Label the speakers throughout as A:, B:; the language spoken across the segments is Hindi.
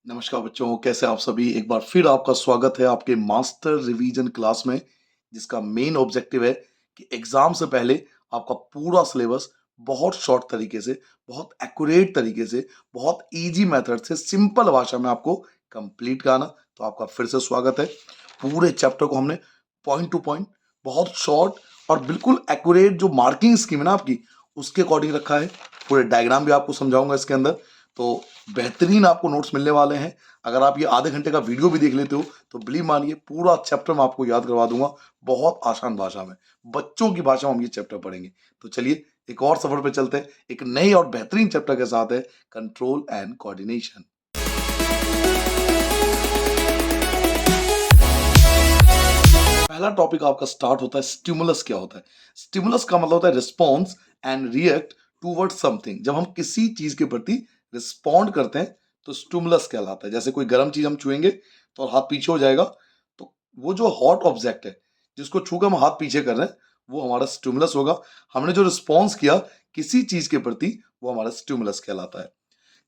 A: नमस्कार बच्चों, कैसे आप सभी। एक बार फिर आपका स्वागत है आपके मास्टर रिवीजन क्लास में, जिसका मेन ऑब्जेक्टिव है कि एग्जाम से पहले आपका पूरा सिलेबस बहुत शॉर्ट तरीके से, बहुत एक्यूरेट तरीके से, बहुत इजी मेथड से, सिंपल भाषा में आपको कंप्लीट कराना। तो आपका फिर से स्वागत है। पूरे चैप्टर को हमने पॉइंट टू पॉइंट, बहुत शॉर्ट और बिल्कुल एक्यूरेट जो मार्किंग स्कीम है ना आपकी, उसके अकॉर्डिंग रखा है। पूरे डायग्राम भी आपको समझाऊंगा इसके अंदर। तो बेहतरीन आपको नोट्स मिलने वाले हैं। अगर आप ये आधे घंटे का वीडियो भी देख लेते हो तो बिलीव मानिए पूरा चैप्टर मैं आपको याद करवा दूंगा, बहुत आसान भाषा में, बच्चों की भाषा में हम ये चैप्टर पढ़ेंगे। तो चलिए एक और सफर पे चलते हैं, एक नए और बेहतरीन चैप्टर के साथ है कंट्रोल एंड कोऑर्डिनेशन। पहला टॉपिक आपका स्टार्ट होता है स्टिमुलस। क्या होता है स्टिमुलस? का मतलब होता है response and react toward something. जब हम किसी चीज के प्रति रिस्पॉन्ड करते हैं तो स्टिमुलस कहलाता है। जैसे कोई गर्म चीज हम छुएंगे तो हाथ पीछे हो जाएगा, तो वो जो हॉट ऑब्जेक्ट है जिसको छू कर हम हाथ पीछे कर रहे हैं वो हमारा स्टिमुलस होगा। हमने जो रिस्पॉन्स किया किसी चीज के प्रति वो हमारा स्टिमुलस कहलाता है।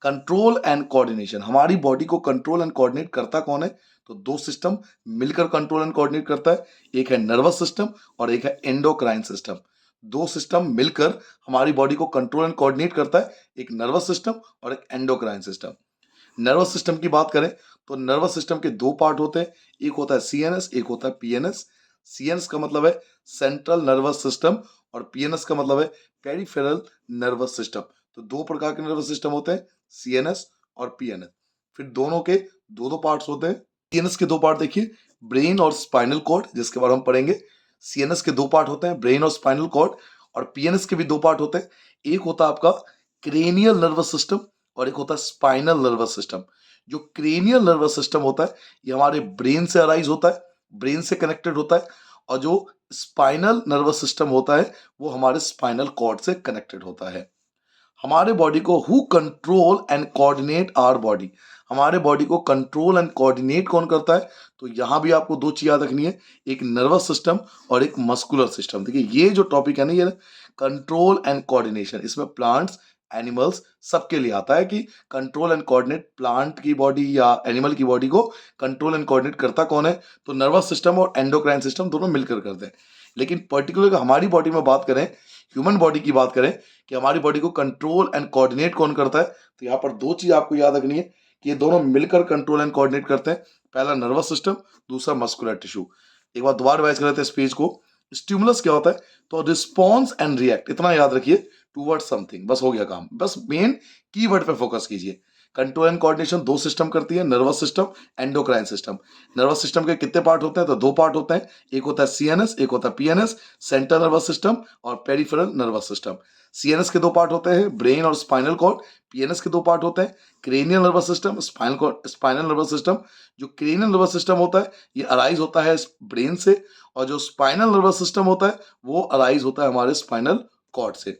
A: कंट्रोल एंड कोऑर्डिनेशन, हमारी बॉडी को कंट्रोल एंड कोऑर्डिनेट करता कौन है? तो दो सिस्टम मिलकर कंट्रोल एंड कोऑर्डिनेट करता है। एक है नर्वस सिस्टम और एक है एंडोक्राइन सिस्टम। दो सिस्टम मिलकर हमारी बॉडी को कंट्रोल एंड कोऑर्डिनेट करता है, एक नर्वस सिस्टम और एक एंडोक्राइन सिस्टम। नर्वस सिस्टम की बात करें तो नर्वस सिस्टम के दो पार्ट होते हैं, एक होता है सीएनएस, एक होता है पीएनएस। सीएनएस का मतलब है सेंट्रल नर्वस सिस्टम और पीएनएस का मतलब है पेरिफेरल नर्वस सिस्टम। तो दो प्रकार के नर्वस सिस्टम होते हैं, सीएनएस और पीएनएस। फिर दोनों के दो दो पार्ट्स होते हैं। सीएनएस के दो पार्ट देखिए, ब्रेन और स्पाइनल कॉर्ड, जिसके बारे में हम पढ़ेंगे। सीएनएस के दो पार्ट होते हैं, ब्रेन और स्पाइनल कॉर्ड। और पीएनएस के भी दो पार्ट होते हैं, एक होता है आपका क्रेनियल नर्वस सिस्टम और एक होता है स्पाइनल नर्वस सिस्टम। जो क्रेनियल नर्वस सिस्टम होता है ये हमारे ब्रेन से अराइज होता है, ब्रेन से कनेक्टेड होता है। और जो स्पाइनल नर्वस सिस्टम होता है वो हमारे स्पाइनल कॉर्ड से कनेक्टेड होता है। हमारे बॉडी को who control and coordinate our body, हमारे बॉडी को कंट्रोल एंड कोऑर्डिनेट कौन करता है? तो यहां भी आपको दो चीज याद रखनी है, एक नर्वस सिस्टम और एक मस्कुलर सिस्टम। देखिए ये जो टॉपिक है ना, ये कंट्रोल एंड कोऑर्डिनेशन, इसमें प्लांट्स एनिमल्स सबके लिए आता है कि कंट्रोल एंड कोऑर्डिनेट प्लांट की बॉडी या एनिमल की बॉडी को कंट्रोल एंड कोऑर्डिनेट करता कौन है? तो नर्वस सिस्टम और एंडोक्राइन सिस्टम दोनों मिलकर करते हैं। लेकिन पर्टिकुलर हमारी बॉडी में बात करें, ह्यूमन बॉडी की बात करें कि हमारी बॉडी को कंट्रोल एंड कोऑर्डिनेट कौन करता है, तो यहाँ पर दो चीज आपको याद रखनी है कि ये दोनों मिलकर कंट्रोल एंड कोऑर्डिनेट करते हैं। पहला नर्वस सिस्टम, दूसरा मस्कुलर टिश्यू। एक बार दोबारा रिवाइज कर लेते हैं इस पेज को। स्टिमुलस क्या होता है? तो रिस्पॉन्स एंड रिएक्ट, इतना याद रखिए, टूवर्ड समथिंग, बस हो गया काम। बस मेन कीवर्ड पे फोकस कीजिए। कंट्रोल एंड कोऑर्डिनेशन दो सिस्टम करती है, nervous system, endocrine system. Nervous system के कितने पार्ट होते हैं? तो दो पार्ट होते हैं, एक होता है सीएनएस, एक होता है पीएनएस, सेंट्रल नर्वस सिस्टम और पेरिफेरल नर्वस सिस्टम। सीएनएस के दो पार्ट होते हैं, ब्रेन और स्पाइनल कॉर्ड। पीएनएस के दो पार्ट होते हैं, cranial nervous system, spinal nervous system. जो क्रेनियल नर्वस सिस्टम होता है ये अराइज होता है ब्रेन से, और जो स्पाइनल नर्वस सिस्टम होता है वो अराइज होता है हमारे स्पाइनल कॉर्ड से।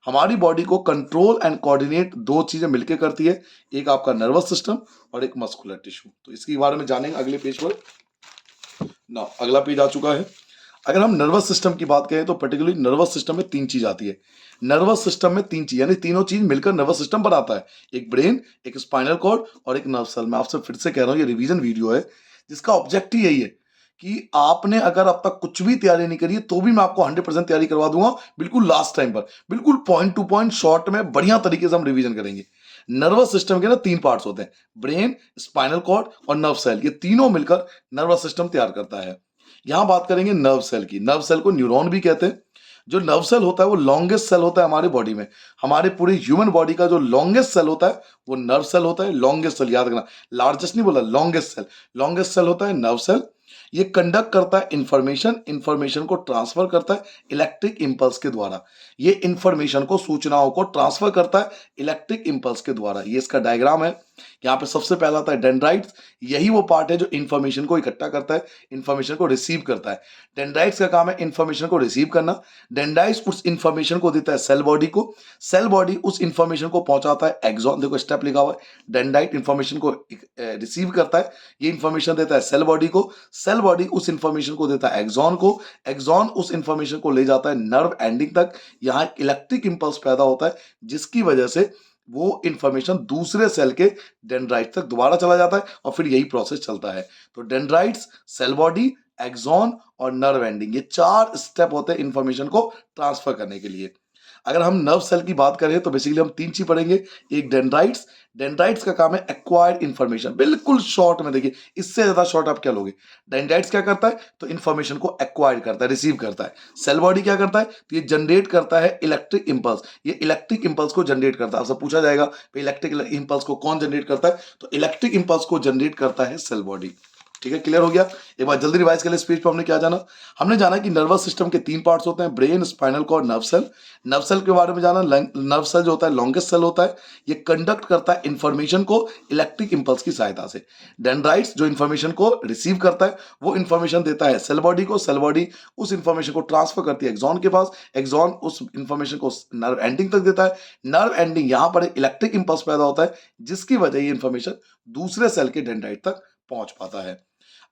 A: हमारी बॉडी को कंट्रोल एंड कोऑर्डिनेट दो चीजें मिलकर करती है, एक आपका नर्वस सिस्टम और एक मस्कुलर टिश्यू। तो इसके बारे में जानेंगे अगले पेज पर ना। अगला पेज आ चुका है। अगर हम नर्वस सिस्टम की बात करें तो पर्टिकुलरली नर्वस सिस्टम में तीन चीज आती है। नर्वस सिस्टम में तीन चीज, यानी तीनों चीज मिलकर नर्वस सिस्टम बनाता है, एक ब्रेन, एक स्पाइनल कॉर्ड और एक नर्व सेल। मैं आपसे फिर से कह रहा हूं, ये रिवीजन वीडियो है जिसका ऑब्जेक्टिव यही है कि आपने अगर अब तक कुछ भी तैयारी नहीं करी है तो भी मैं आपको 100% तैयारी करवा दूंगा, बिल्कुल लास्ट टाइम पर, बिल्कुल पॉइंट टू पॉइंट शॉर्ट में बढ़िया तरीके से हम रिवीजन करेंगे। नर्वस सिस्टम के ना तीन पार्ट्स होते हैं, ब्रेन, स्पाइनल कॉर्ड और नर्व सेल। ये तीनों मिलकर नर्वस सिस्टम तैयार करता है। यहां बात करेंगे नर्व सेल की। नर्व सेल को न्यूरॉन भी कहते हैं। जो नर्व सेल होता है वो लॉन्गेस्ट सेल होता है हमारे बॉडी में। हमारे पूरे ह्यूमन बॉडी का जो लॉन्गेस्ट सेल होता है वो नर्व सेल होता है। लॉन्गेस्ट सेल याद रखना, लार्जेस्ट नहीं बोला, लॉन्गेस्ट सेल। लॉन्गेस्ट सेल होता है नर्व सेल। ये कंडक्ट करता है इंफॉर्मेशन को ट्रांसफर करता है इलेक्ट्रिक इंपल्स के द्वारा। ये इंफॉर्मेशन को, सूचनाओं को ट्रांसफर करता है इलेक्ट्रिक इंपल्स के द्वारा। ये इसका डायग्राम है। यहाँ पे सबसे पहला आता है डेंड्राइट्स। यही वो पार्ट है जो इंफॉर्मेशन को इकट्ठा करता है, इंफॉर्मेशन को रिसीव करता है। डेंड्राइट्स का काम है इंफॉर्मेशन को रिसीव करना। डेंड्राइट्स उस इंफॉर्मेशन को देता है सेल बॉडी को, सेल बॉडी उस इंफॉर्मेशन को पहुंचाता है एक्सॉन। देखो स्टेप लिखा हुआ है, डेंड्राइट इंफॉर्मेशन को रिसीव करता है, ये इंफॉर्मेशन देता है सेल बॉडी को, सेल बॉडी उस इंफॉर्मेशन को देता है एक्सॉन को, एक्सॉन उस इंफॉर्मेशन को ले जाता है नर्व एंडिंग तक। यहाँ इलेक्ट्रिक इंपल्स पैदा होता है जिसकी वजह से वो इंफॉर्मेशन दूसरे सेल के डेंड्राइट तक दोबारा चला जाता है और फिर यही प्रोसेस चलता है। तो डेंड्राइट्स, सेल बॉडी, एक्सॉन और नर्व एंडिंग, ये 4 स्टेप होते हैं इंफॉर्मेशन को ट्रांसफर करने के लिए। अगर हम नर्व सेल की बात करें तो बेसिकली हम 3 चीज पढ़ेंगे। एक डेंड्राइट्स, डेंड्राइट्स का काम है एक्वायर्ड इंफॉर्मेशन, बिल्कुल शॉर्ट में देखिए, इससे ज्यादा शॉर्ट आप क्या लोगे। डेंड्राइट्स क्या करता है, तो इंफॉर्मेशन को एक्वायर्ड करता है, रिसीव करता है। सेल बॉडी क्या करता है, तो ये जनरेट करता है इलेक्ट्रिक इंपल्स, ये इलेक्ट्रिक इंपल्स को जनरेट करता है। आपसे पूछा जाएगा इलेक्ट्रिक इंपल्स को कौन जनरेट करता है, तो इलेक्ट्रिक इंपल्स को जनरेट करता है सेल बॉडी। ठीक है, क्लियर हो गया। एक बार जल्दी रिवाइज के लिए स्पीच पे हमने क्या जाना, हमने जाना कि नर्वस सिस्टम के 3 पार्ट्स होते हैं, brain, spinal cord, nerve cell. Nerve cell के बारे में जाना, नर्व सेल जो होता है लॉन्गेस्ट सेल होता है, ये कंडक्ट करता है इंफॉर्मेशन को इलेक्ट्रिक इंपल्स की सहायता से। डेंड्राइट्स जो इंफॉर्मेशन को रिसीव करता है, वो इंफॉर्मेशन देता है सेल बॉडी को, सेल बॉडी उस इंफॉर्मेशन को ट्रांसफर करती है एक्सॉन के पास, एक्सॉन उस इंफॉर्मेशन को नर्व एंडिंग तक देता है। नर्व एंडिंग यहां पर इलेक्ट्रिक इंपल्स पैदा होता है, जिसकी वजह ये इंफॉर्मेशन दूसरे सेल के डेंड्राइट तक पहुंच पाता है।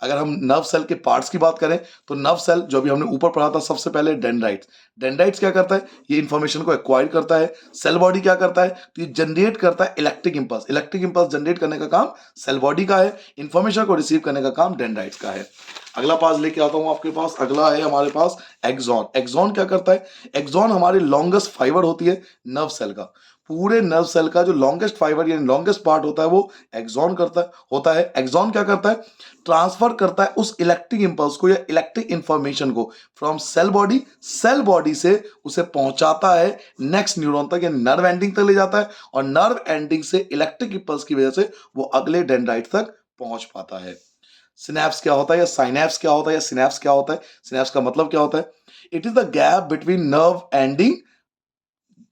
A: अगर हम नर्व सेल के पार्ट्स की बात करें तो नर्व सेल जो भी हमने ऊपर पढ़ा था, सबसे पहले डेंड्राइट्स। डेंड्राइट्स क्या करता है, ये इंफॉर्मेशन को एक्वायर करता है। सेल बॉडी क्या करता है, तो ये जनरेट करता है electric impulse, electric impulse generate करने का काम सेल बॉडी का है, इंफॉर्मेशन को रिसीव करने का काम डेंड्राइट्स का है। अगला पास लेके आता हूं आपके पास, अगला है हमारे पास एक्सॉन। एक्सॉन क्या करता है, एक्सॉन हमारी लॉन्गेस्ट फाइबर होती है नर्व सेल का। पूरे नर्व सेल का जो लॉन्गेस्ट फाइबर यानी लॉन्गेस्ट पार्ट होता है वो एक्सॉन होता है। एक्सॉन क्या करता है, ट्रांसफर करता है उस इलेक्ट्रिक इंपल्स को या इलेक्ट्रिक इंफॉर्मेशन को from cell body, cell body से उसे पहुंचाता है नेक्स्ट न्यूरॉन तक या नर्व एंडिंग तक ले जाता है, और नर्व एंडिंग से इलेक्ट्रिक इंपल्स की वजह से वो अगले डेंड्राइट तक पहुंच पाता है। सिनेप्स क्या होता है या साइनेप्स क्या होता है या सिनेप्स क्या होता है, सिनेप्स का मतलब क्या होता है, it is the gap between nerve ending,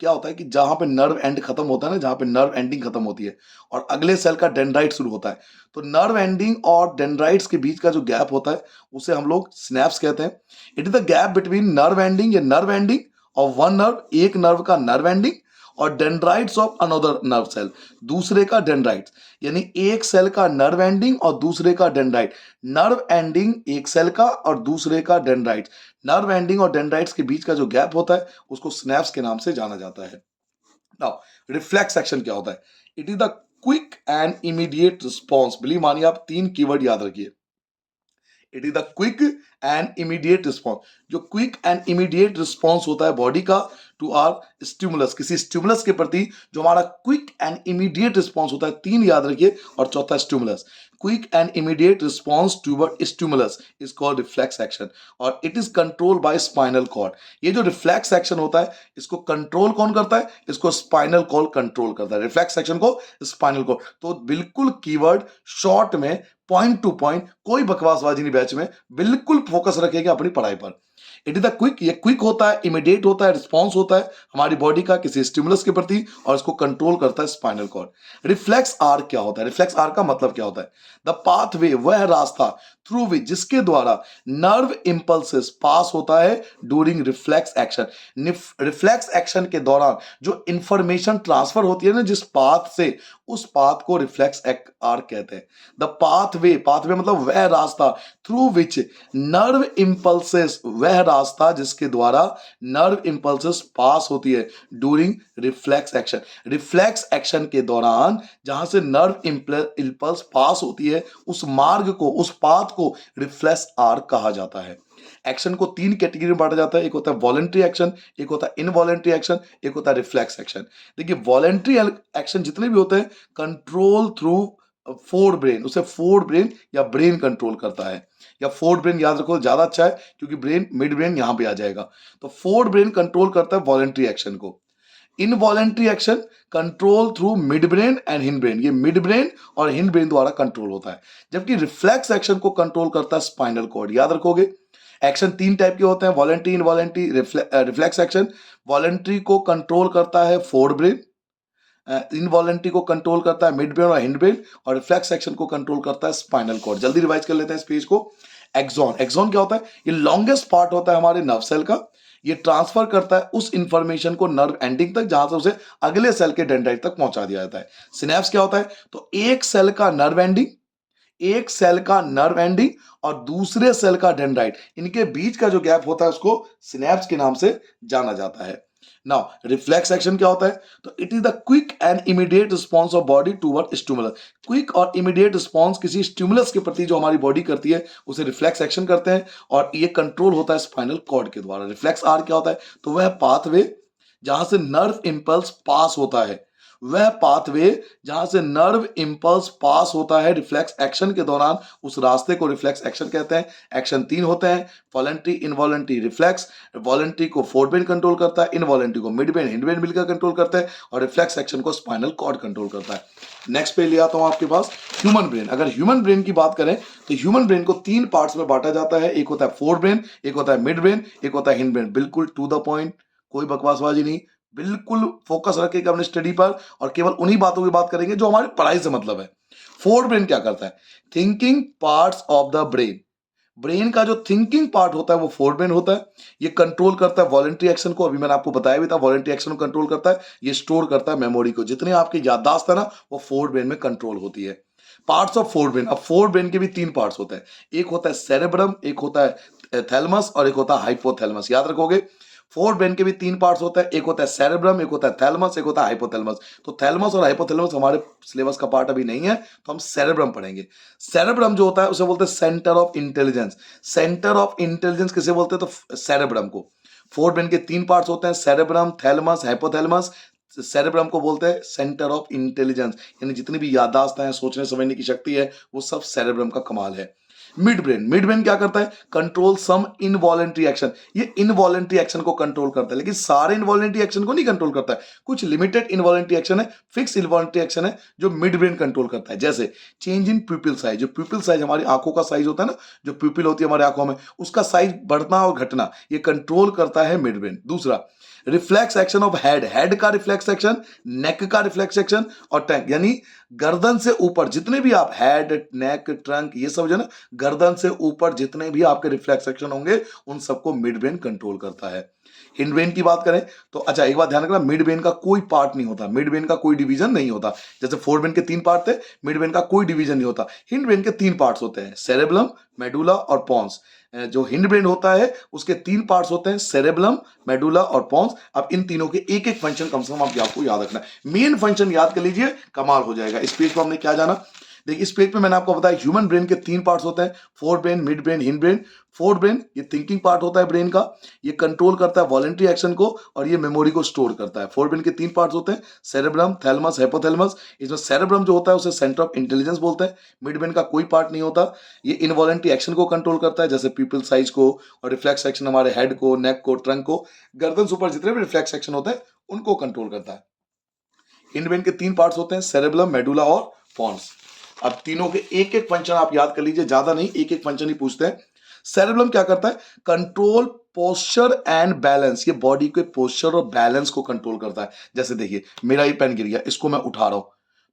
A: क्या होता है कि जहां पे नर्व एंड खत्म होता है ना, जहां पे नर्व एंडिंग खत्म होती है और अगले सेल का डेंड्राइट शुरू होता है, तो नर्व एंडिंग और डेंड्राइट्स के बीच का जो गैप होता है उसे हम लोग सिनेप्स कहते हैं। It is the gap between nerve ending या नर्व एंडिंग और वन नर्व, एक नर्व का नर्व एंडिंग, और dendrites of another nerve cell, दूसरे का डेंड्राइट्स, यानी एक सेल का नर्व एंडिंग और दूसरे का डेंड्राइट। नर्व एंडिंग एक सेल का और दूसरे का डेंड्राइट, नर्व एंडिंग और डेंड्राइट्स के बीच का जो गैप होता है उसको स्नैप्स के नाम से जाना जाता है। नाउ रिफ्लेक्स एक्शन क्या होता है, it is the quick and immediate response. Believe मानिए आप 3 कीवर्ड याद रखिए, it is the quick and immediate response. जो क्विक एंड इमीडिएट रिस्पॉन्स होता है बॉडी का टू आर स्टिमुलस, किसी स्टिमुलस के प्रति जो हमारा क्विक एंड इमीडिएट रिस्पॉन्स होता है, 3 याद रखिए, और चौथा stimulus. Quick and immediate response toward stimulus is called reflex action, और it is control by spinal cord. ये जो रिफ्लेक्स एक्शन होता है इसको कंट्रोल कौन करता है, इसको स्पाइनल कॉर्ड कंट्रोल करता है, रिफ्लेक्स एक्शन को स्पाइनल कॉर्ड। तो बिल्कुल कीवर्ड शॉर्ट में, पॉइंट टू पॉइंट, कोई बकवासबाजी नहीं बैच में, बिल्कुल फोकस रखेगा अपनी पढ़ाई पर। इट इज द क्विक, ये क्विक होता है, इमीडिएट होता है, रिस्पॉन्स होता है हमारी बॉडी का किसी स्टिमुलस के प्रति, और इसको कंट्रोल करता है स्पाइनल कॉर्ड। रिफ्लेक्स आर क्या होता है, रिफ्लेक्स आर का मतलब क्या होता है, द पाथवे, वह रास्ता थ्रू विच, जिसके द्वारा नर्व इंपल्सेस पास होता है during reflex action. Reflex action के दौरान जो इंफॉर्मेशन ट्रांसफर होती है ना जिस पाथ से, उस पाथ को रिफ्लेक्स आर कहते हैं। द पाथवे, पाथवे मतलब वह रास्ता, थ्रू विच नर्व इंपल्सेस, वह रास्ता जिसके द्वारा नर्व इंपल्सेस पास होती है during reflex action. Reflex action के दौरान जहां से नर्व इंपल्स पास होती है, उस मार्ग को, उस पाथ को रिफ्लेक्स आर कहा जाता है। एक्शन को 3 कैटेगरी में बांटा जाता है, एक होता है वॉलेंट्री एक्शन, एक होता है इनवॉलेंट्री एक्शन, एक होता है रिफ्लेक्स एक्शन। देखिए वॉलेंट्री एक्शन जितने भी होते हैं, कंट्रोल थ्रू फोर ब्रेन, उसे फोर ब्रेन या ब्रेन कंट्रोल करता है, या फोर ब्रेन याद रखो ज्यादा अच्छा है क्योंकि ब्रेन, मिड ब्रेन यहां पे आ जाएगा। तो फोर ब्रेन कंट्रोल करता है वॉलेंट्री एक्शन को। Involuntary action control through mid brain and hind brain, ये मिड ब्रेन और हिंड ब्रेन द्वारा कंट्रोल होता है। जबकि रिफ्लेक्स एक्शन को कंट्रोल करता है स्पाइनल कॉर्ड। याद रखोगे एक्शन 3 टाइप के होते हैं, voluntary, involuntary, reflex action. Voluntary को कंट्रोल करता है फोर ब्रेन, इनवॉलेंट्री को कंट्रोल करता है मिड ब्रेन और हिंड ब्रेन, और रिफ्लेक्स एक्शन को कंट्रोल करता है स्पाइनल कॉर्ड। जल्दी रिवाइज कर लेते हैं इस पेज को। एक्सॉन, एक्सॉन क्या होता है, ये लॉन्गेस्ट पार्ट होता है हमारे नर्व सेल का। ये ट्रांसफर करता है उस इंफॉर्मेशन को नर्व एंडिंग तक जहां से उसे अगले सेल के डेंड्राइट तक पहुंचा दिया जाता है। सिनेप्स क्या होता है, तो एक सेल का नर्व एंडिंग, एक सेल का नर्व एंडिंग और दूसरे सेल का डेंड्राइट, इनके बीच का जो गैप होता है उसको सिनेप्स के नाम से जाना जाता है। नाउ रिफ्लेक्स एक्शन क्या होता है? तो it is the quick and immediate response of body toward stimulus. Quick और इमीडिएट रिस्पॉन्स किसी स्टिमुलस के प्रति जो हमारी बॉडी करती है उसे रिफ्लेक्स एक्शन कहते हैं, और ये कंट्रोल होता है स्पाइनल कॉर्ड के द्वारा। रिफ्लेक्स आर क्या होता है? तो वह पाथवे जहां से नर्व इंपल्स पास होता है, वह पाथवे जहां से नर्व इंपल्स पास होता है रिफ्लेक्स एक्शन के दौरान, उस रास्ते को रिफ्लेक्स एक्शन कहते हैं। एक्शन 3 होते हैं, वॉलंटरी, इनवॉलंटरी, रिफ्लेक्स। वॉलंटरी को फोरब्रेन कंट्रोल करता है, इनवॉलंटरी को मिडब्रेन, हिंडब्रेन मिलकर कंट्रोल करते हैं, और रिफ्लेक्स एक्शन को स्पाइनल कॉर्ड कंट्रोल करता है। नेक्स्ट पे ले आता हूं आपके पास ह्यूमन ब्रेन। अगर ह्यूमन ब्रेन की बात करें तो ह्यूमन ब्रेन को 3 पार्ट्स में बांटा जाता है। एक होता है फोर ब्रेन, एक होता है मिड ब्रेन, एक होता है हिंड ब्रेन। बिल्कुल टू द पॉइंट, कोई बकवासबाजी नहीं, बिल्कुल फोकस रखेगा अपने स्टडी पर, और केवल उन्हीं बातों की बात करेंगे जो हमारे पढ़ाई से मतलब है। फोर ब्रेन क्या करता है? Thinking parts of the brain. Brain का जो थिंकिंग पार्ट होता है वो फोर ब्रेन होता है। ये कंट्रोल करता है वॉलंटरी एक्शन को, अभी मैंने आपको बताया भी था, वॉलंटरी एक्शन को कंट्रोल करता है। ये स्टोर करता है मेमोरी को, जितनी आपकी याददाश्त है ना वो फोर ब्रेन में कंट्रोल होती है। Parts of fore brain. अब फोर ब्रेन के भी 3 पार्ट्स होते हैं, एक होता है सेरेब्रम, एक होता है थैलमस, और एक होता है हाइपोथैलेमस। याद रखोगे, फोर ब्रेन के भी 3 पार्ट्स होते हैं, एक होता है सेरेब्रम, एक होता है थैलमस, एक होता है हाइपोथैलेमस। तो थैलमस और हाइपोथैलेमस हमारे सिलेबस का पार्ट अभी नहीं है, तो हम सेरेब्रम पढ़ेंगे। सेरेब्रम जो होता है उसे बोलते हैं centre of intelligence. Centre of intelligence किसे बोलते हैं? तो सेरेब्रम को। फोर ब्रेन के 3 पार्ट्स होते हैं, सेरेब्रम, थैलमस, हाइपोथैलेमस। सेरेब्रम को बोलते हैं सेंटर ऑफ इंटेलिजेंस, यानी जितनी भी याददाश्त है, सोचने समझने की शक्ति है, वो सब सेरेब्रम का कमाल है। Mid brain. मिड ब्रेन क्या करता है? Control some involuntary action. ये इनवॉलेंट्री एक्शन को कंट्रोल करता है, लेकिन सारे इनवॉलेंट्री एक्शन को नहीं कंट्रोल करता है। कुछ लिमिटेड इनवॉलेंट्री एक्शन है, फिक्स इनवॉलेंट्री एक्शन है जो मिड ब्रेन कंट्रोल करता है। जैसे चेंज इन प्यूपिल साइज। जो प्यूपिल साइज हमारी आंखों का साइज होता है ना, जो प्यूपिल होती है हमारी आंखों में, उसका साइज बढ़ना और घटना ये कंट्रोल करता है मिड ब्रेन। दूसरा, reflex action of head. Head का रिफ्लेक्स एक्शन, नेक का रिफ्लेक्स एक्शन, और टंग, यानी गर्दन से ऊपर जितने भी आप हेड, नेक, ट्रंक, ये सब जो है ना, गर्दन से ऊपर जितने भी आपके रिफ्लेक्स एक्शन होंगे उन सबको मिड ब्रेन कंट्रोल करता है। हिंड ब्रेन की बात करें तो अच्छा, एक बात ध्यान रखना, मिड ब्रेन का कोई पार्ट नहीं होता, मिड ब्रेन का कोई डिवीजन नहीं होता। जैसे फोर ब्रेन के 3 पार्ट थे, मिड ब्रेन का कोई डिवीजन नहीं होता। हिंड ब्रेन के 3 पार्ट्स होते हैं, सेरेब्लम, मेडुला और पॉन्स। जो हिंड ब्रेन होता है उसके 3 पार्ट्स होते हैं, सेरेब्लम, मेडुला और पॉन्स। अब इन तीनों के एक एक फंक्शन कम से कम आपको याद रखना है। मेन फंक्शन याद कर लीजिए, कमाल हो जाएगा। इस पेज पर हमने क्या जाना? देखिए, इस पेज पे मैंने आपको बताया ह्यूमन ब्रेन के 3 पार्ट्स होते हैं, fore brain, mid brain, hind brain. Fore brain ये थिंकिंग पार्ट होता है ब्रेन का, ये कंट्रोल करता है वॉलंटरी एक्शन को, और ये मेमोरी को स्टोर करता है। फोर ब्रेन के 3 पार्ट्स होते हैं, सेरेब्रम, थैलमस, हाइपोथैलेमस। इसमें सेरेब्रम जो होता है उसे सेंटर ऑफ इंटेलिजेंस बोलते हैं। मिड ब्रेन का कोई पार्ट नहीं होता, ये इनवॉलंटरी एक्शन को कंट्रोल करता है, जैसे पीपल साइज को, और रिफ्लेक्स एक्शन हमारे हेड को, नेक को, ट्रंक को, गर्दन से ऊपर जितने भी रिफ्लेक्स एक्शन होते हैं उनको कंट्रोल करता है। हिंड ब्रेन के 3 पार्ट्स होते हैं, सेरेब्लम, मेडुला और पॉन्स। अब तीनों के एक एक फंक्शन आप याद कर लीजिए, ज्यादा नहीं, एक एक फंक्शन ही पूछते हैं। सेरेब्लम क्या करता है? Control posture and balance. ये बॉडी के पोस्चर और बैलेंस को कंट्रोल करता है। जैसे देखिए, मेरा ये पेन गिर गया, इसको मैं उठा रहा हूं,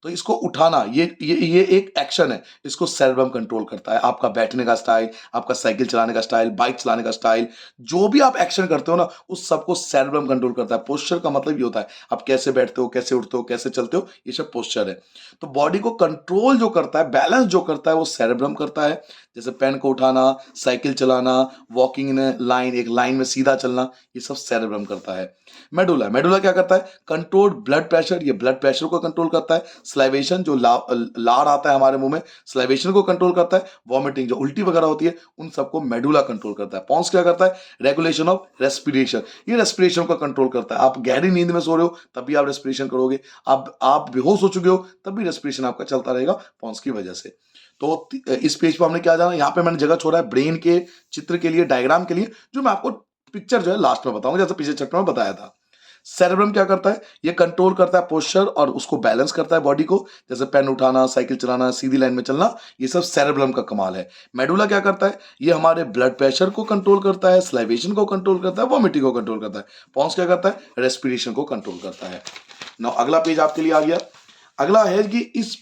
A: तो इसको उठाना ये एक एक्शन है, इसको सेरेब्रम कंट्रोल करता है। आपका बैठने का स्टाइल, आपका साइकिल चलाने का स्टाइल, बाइक चलाने का स्टाइल, जो भी आप एक्शन करते हो ना, उस सबको सेरेब्रम कंट्रोल करता है। पोस्चर का मतलब ये होता है आप कैसे बैठते हो, कैसे उठते हो, कैसे चलते हो, ये सब पोस्चर है। तो बॉडी को कंट्रोल जो करता है, बैलेंस जो करता है, वो सेरेब्रम करता है। जैसे पेन को उठाना, साइकिल चलाना, वॉकिंग इन लाइन, एक लाइन में सीधा चलना, ये सब सेरेब्रम करता है। मेडुला, मेडुला क्या करता है? कंट्रोल ब्लड प्रेशर, ये ब्लड प्रेशर को कंट्रोल करता है। स्लाइवेशन, जो लार आता है हमारे मुंह में, स्लाइवेशन को कंट्रोल करता है। वॉमिटिंग, जो उल्टी वगैरह होती है, उन सबको मेडुला कंट्रोल करता है। पॉन्स क्या करता है? रेगुलेशन ऑफ रेस्पिरेशन, ये रेस्पिरेशन को कंट्रोल करता है। आप गहरी नींद में सो रहे हो तब भी आप रेस्पिरेशन करोगे, आप बेहोश हो चुके हो तब भी रेस्पिरेशन आपका चलता रहेगा पॉन्स की वजह से। तो इस पेज पर हमने क्या जाना, यहाँ पे मैंने जगह छोड़ा है ब्रेन के चित्र के लिए, डायग्राम के लिए, जो मैं आपको पिक्चर जो है लास्ट में बताऊंगा, जैसे पिछले चैप्टर में बताया था। सेरेब्रम क्या करता है? ये कंट्रोल करता है पोस्चर और उसको बैलेंस करता है बॉडी को, जैसे पेन उठाना, साइकिल चलाना, सीधी लाइन में चलना, ये सब सेरेब्रम का कमाल है। मेडुला क्या करता है? ये हमारे ब्लड प्रेशर को कंट्रोल करता है, स्लाइवेशन को कंट्रोल करता है, वॉमिटिंग को कंट्रोल करता है। पॉन्स क्या करता है? रेस्पिरेशन को कंट्रोल करता है। नाउ अगला पेज आपके लिए आ गया। अगला है कि इस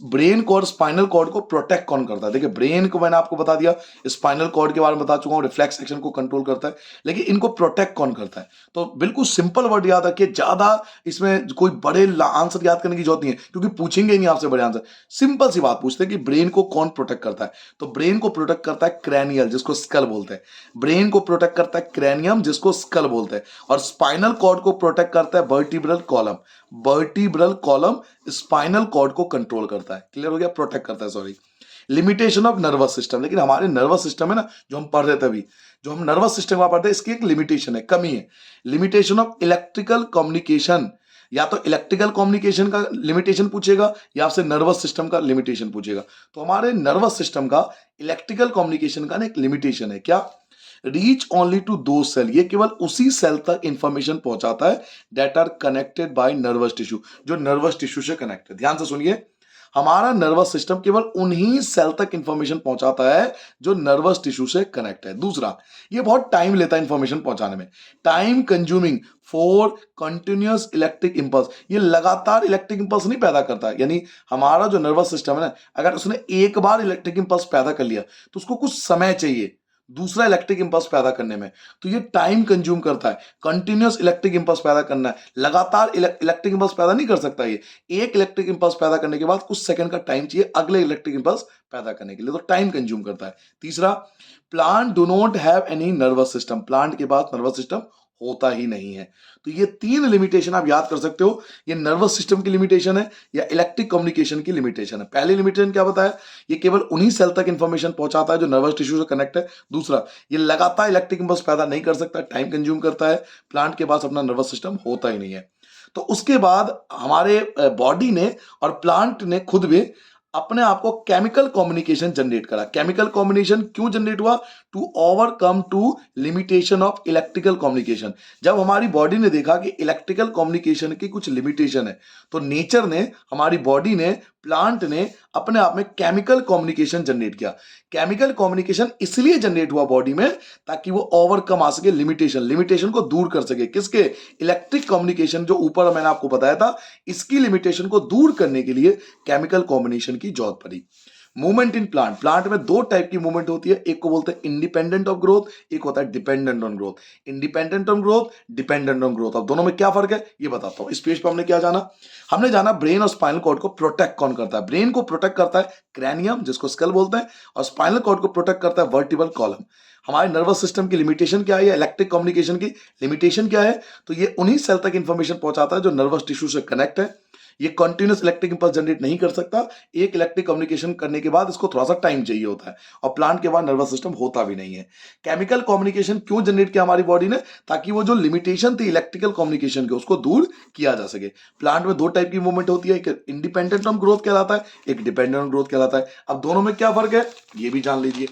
A: ब्रेन को और स्पाइनल कॉर्ड को प्रोटेक्ट कौन करता है। देखिए ब्रेन को मैंने आपको बता दिया, स्पाइनल कॉर्ड के बारे में बता चुका हूं, रिफ्लेक्स एक्शन को कंट्रोल करता है, लेकिन इनको प्रोटेक्ट कौन करता है। तो बिल्कुल सिंपल वर्ड याद रखिए, ज्यादा इसमें कोई बड़े आंसर याद करने की जरूरत नहीं है, क्योंकि पूछेंगे ही नहीं आपसे बड़े आंसर। सिंपल सी बात पूछते हैं कि ब्रेन को कौन प्रोटेक्ट करता है। तो ब्रेन को प्रोटेक्ट करता है क्रैनियल, जिसको स्कल बोलते हैं। ब्रेन को प्रोटेक्ट करता है क्रैनियम, जिसको स्कल बोलते हैं। और स्पाइनल कॉर्ड को प्रोटेक्ट करता है vertebral column. Vertebral column spinal cord को कंट्रोल करता है। क्लियर हो गया, प्रोटेक्ट करता है, sorry. Limitation of nervous system, लेकिन हमारे नर्वस सिस्टम है ना, जो हम पढ़ रहे थे अभी, जो हम नर्वस सिस्टम का पढ़ते हैं, इसकी एक लिमिटेशन है, कमी है। लिमिटेशन ऑफ इलेक्ट्रिकल कम्युनिकेशन, या तो इलेक्ट्रिकल कम्युनिकेशन का लिमिटेशन पूछेगा या आपसे नर्वस सिस्टम का लिमिटेशन पूछेगा। तो हमारे नर्वस सिस्टम का इलेक्ट्रिकल कम्युनिकेशन का एक लिमिटेशन है, क्या? रीच ओनली टू दो सेल, ये केवल उसी सेल तक इंफॉर्मेशन पहुंचाता है that are connected by nervous tissue, जो नर्वस टिश्यू से कनेक्ट है। ध्यान से सुनिए, हमारा नर्वस सिस्टम केवल उन्हीं सेल तक इंफॉर्मेशन पहुंचाता है जो नर्वस टिश्यू से कनेक्ट है। दूसरा, ये बहुत टाइम लेता है इंफॉर्मेशन पहुंचाने में, time consuming for continuous electric impulse, ये लगातार इलेक्ट्रिक इंपल्स नहीं पैदा करता है। यानी हमारा जो नर्वस सिस्टम है ना, अगर उसने एक बार इलेक्ट्रिक इंपल्स पैदा कर लिया तो उसको कुछ समय चाहिए दूसरा इलेक्ट्रिक इंपल्स पैदा करने में। तो ये टाइम कंज्यूम करता है, कंटिन्यूअस इलेक्ट्रिक इंपल्स पैदा करना है, लगातार इलेक्ट्रिक इंपल्स पैदा नहीं कर सकता। ये एक इलेक्ट्रिक इंपल्स पैदा करने के बाद कुछ सेकंड का टाइम चाहिए अगले इलेक्ट्रिक इंपल्स पैदा करने के लिए, तो टाइम कंज्यूम करता है। तीसरा, plant do not have any nervous system, plant के पास नर्वस सिस्टम होता ही नहीं है। तो ये तीन लिमिटेशन आप याद कर सकते हो, ये नर्वस सिस्टम की लिमिटेशन है या इलेक्ट्रिक कम्युनिकेशन की लिमिटेशन है। पहली लिमिटेशन क्या बताया, ये केवल उन्हीं सेल तक इंफॉर्मेशन पहुंचाता है जो नर्वस टिश्यू से कनेक्ट है। दूसरा, ये लगातार इलेक्ट्रिक इंपल्स पैदा नहीं कर सकता, टाइम कंज्यूम करता है, प्लांट के पास अपना नर्वस सिस्टम होता ही नहीं है। तो उसके बाद हमारे बॉडी ने और प्लांट ने खुद भी अपने आप को केमिकल कम्युनिकेशन जनरेट करा। केमिकल कम्युनिकेशन क्यों जनरेट हुआ? To overcome to limitation of electrical communication. जब हमारी बॉडी ने देखा कि इलेक्ट्रिकल कम्युनिकेशन की कुछ लिमिटेशन है, तो नेचर ने, हमारी बॉडी ने, प्लांट ने अपने आप में केमिकल कम्युनिकेशन जनरेट किया। केमिकल कम्युनिकेशन इसलिए जनरेट हुआ बॉडी में ताकि वो ओवरकम आ सके लिमिटेशन को दूर कर सके। किसके? इलेक्ट्रिक कम्युनिकेशन, जो ऊपर मैंने आपको बताया था, इसकी लिमिटेशन को दूर करने के लिए केमिकल कॉम्बिनेशन की जरूरत पड़ी। मूवमेंट इन प्लांट, प्लांट में दो टाइप की मूवमेंट होती है, एक को बोलते हैं इंडिपेंडेंट ऑफ ग्रोथ, एक होता है dependent on growth. Independent on growth, dependent on growth, अब दोनों में क्या फर्क है ये बताता हूं। इस पेज पर हमने क्या जाना, हमने जाना ब्रेन और स्पाइनल कॉर्ड को प्रोटेक्ट कौन करता है। ब्रेन को प्रोटेक्ट करता है क्रैनियम, जिसको स्कल बोलते हैं, और स्पाइनल कॉर्ड को प्रोटेक्ट करता है वर्टिब्रल कॉलम। हमारे नर्वस सिस्टम की लिमिटेशन क्या है, इलेक्ट्रिक कम्युनिकेशन की लिमिटेशन क्या है? तो ये उन्हीं सेल तक इंफॉर्मेशन पहुंचाता है जो नर्वस टिश्यू से कनेक्ट है। ये कंटिन्यूअस इलेक्ट्रिक इंपल्स जनरेट नहीं कर सकता, एक इलेक्ट्रिक कम्युनिकेशन करने के बाद इसको थोड़ा सा टाइम चाहिए होता है, और प्लांट के बाद नर्वस सिस्टम होता भी नहीं है। केमिकल कम्युनिकेशन क्यों जनरेट किया हमारी बॉडी ने? ताकि वो जो लिमिटेशन थी इलेक्ट्रिकल कम्युनिकेशन के, उसको दूर किया जा सके। प्लांट में दो टाइप की मूवमेंट होती है, एक इंडिपेंडेंट ऑन ग्रोथ कहलाता है, एक डिपेंडेंट ऑन ग्रोथ कहलाता है। अब दोनों में क्या फर्क है ये भी जान लीजिए।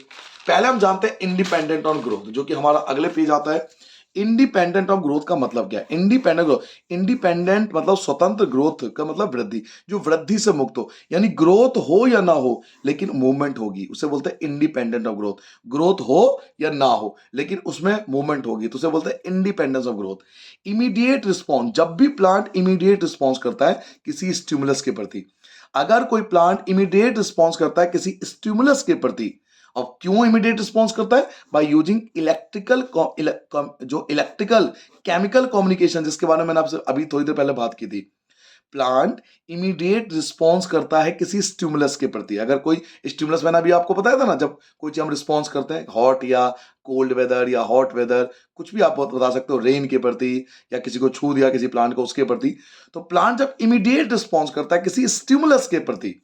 A: पहले हम जानते हैं इंडिपेंडेंट ऑन ग्रोथ, जो कि हमारा अगले पेज आता है। इंडिपेंडेंट ऑफ ग्रोथ का मतलब क्या है? इंडिपेंडेंट ग्रोथ, इंडिपेंडेंट मतलब स्वतंत्र, ग्रोथ का मतलब वृद्धि, जो वृद्धि से मुक्त हो, यानी ग्रोथ हो या ना हो लेकिन मूवमेंट होगी, उसे बोलते हैं इंडिपेंडेंट ऑफ ग्रोथ। ग्रोथ हो या ना हो लेकिन उसमें मूवमेंट होगी, तो उसे बोलते हैं independence of growth. Immediate response, जब भी प्लांट इमीडिएट रिस्पॉन्स करता है किसी स्टिमुलस के प्रति, अगर कोई प्लांट इमीडिएट रिस्पॉन्स करता है किसी स्टिमुलस के प्रति, अब क्यों इमीडिएट रिस्पॉन्स करता है? बाय यूजिंग इलेक्ट्रिकल, जो इलेक्ट्रिकल केमिकल कम्युनिकेशन, जिसके बारे में मैंने आपसे अभी थोड़ी देर पहले बात की थी। प्लांट इमीडिएट रिस्पॉन्स करता है किसी स्टिमुलस के प्रति। अगर कोई स्टिमुलस, मैंने अभी आपको बताया था ना, जब कोई चीज हम रिस्पॉन्स करते हैं, हॉट या कोल्ड वेदर या हॉट वेदर, कुछ भी आप बता सकते हो, रेन के प्रति या किसी को छू दिया किसी प्लांट को उसके प्रति, तो प्लांट जब इमीडिएट रिस्पॉन्स करता है किसी स्टिमुलस के प्रति,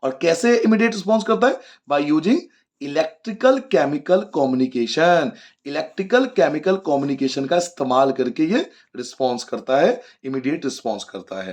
A: और कैसे इमीडिएट रिस्पॉन्स करता है? By using electrical chemical communication. Electrical chemical communication का इस्तेमाल करके ये रिस्पॉन्स करता है, इमीडिएट रिस्पॉन्स करता है।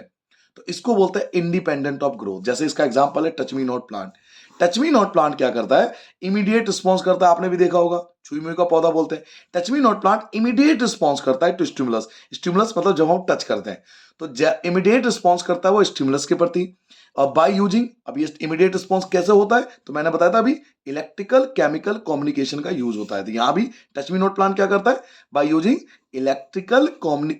A: तो इसको बोलते हैं इंडिपेंडेंट ऑफ ग्रोथ। जैसे इसका एग्जांपल है touch me not plant. Touch me not plant क्या करता है? इमीडिएट रिस्पॉन्स करता है, आपने भी देखा होगा, छुई मुई का पौधा बोलते हैं। Touch me not plant immediate response करता है टू स्टिमुलस। स्टिमुलस मतलब जब हम टच करते हैं तो इमीडिएट रिस्पॉन्स करता है वो स्टिमुलस के प्रति। और बाय यूजिंग, अब ये इमीडिएट रिस्पॉन्स कैसे होता है तो मैंने बताया था अभी, इलेक्ट्रिकल केमिकल कम्युनिकेशन का यूज होता है। तो यहां भी टच मी नॉट प्लांट क्या करता है, by using electrical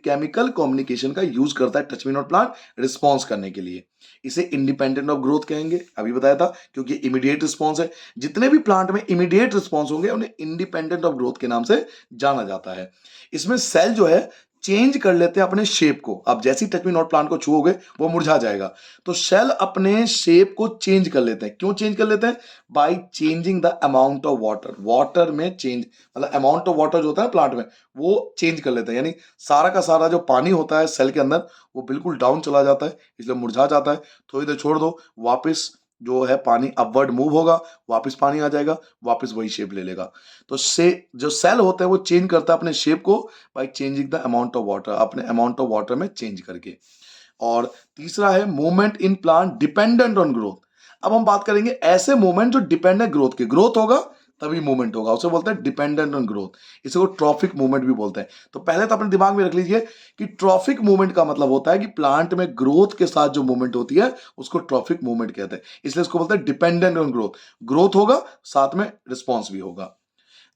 A: chemical communication का यूज करता है touch me not plant response करने के लिए। इसे इंडिपेंडेंट ऑफ ग्रोथ कहेंगे, अभी बताया था, क्योंकि इमीडिएट रिस्पॉन्स है। जितने भी प्लांट में इमीडिएट रिस्पॉन्स होंगे उन्हें इंडिपेंडेंट ऑफ ग्रोथ के नाम से जाना जाता है। इसमें सेल जो है चेंज कर लेते हैं अपने शेप को। अब जैसे ही टच मी नॉट प्लांट को छुओगे वो मुरझा जाएगा, तो सेल अपने शेप को चेंज कर लेते हैं। क्यों चेंज कर लेते हैं, bye changing the amount of water. Water में चेंज, मतलब अमाउंट ऑफ वाटर जो होता है प्लांट में वो चेंज कर लेते हैं, यानी सारा का सारा जो पानी होता है सेल के अंदर वो बिल्कुल डाउन चला जाता है, इसलिए मुरझा जाता है। थोड़ी देर छोड़ दो, वापस जो है पानी अपवर्ड मूव होगा, वापस पानी आ जाएगा, वापस वही शेप ले लेगा। तो से जो सेल होता है वो चेंज करता है अपने शेप को bye changing the amount of water, अपने अमाउंट ऑफ वाटर में चेंज करके। और तीसरा है movement in plant dependent on growth. अब हम बात करेंगे ऐसे मूवमेंट जो डिपेंड है ग्रोथ के, ग्रोथ होगा तभी मूवमेंट होगा, उसे बोलते हैं डिपेंडेंट ऑन ग्रोथ। इसे को ट्रॉफिक मूवमेंट भी बोलते हैं। तो पहले तो अपने दिमाग में रख लीजिए कि ट्रॉफिक मूवमेंट का मतलब होता है कि प्लांट में ग्रोथ के साथ जो मूवमेंट होती है उसको ट्रॉफिक मूवमेंट कहते हैं, इसलिए इसको बोलते हैं डिपेंडेंट ऑन ग्रोथ। ग्रोथ होगा साथ में रिस्पॉन्स भी होगा।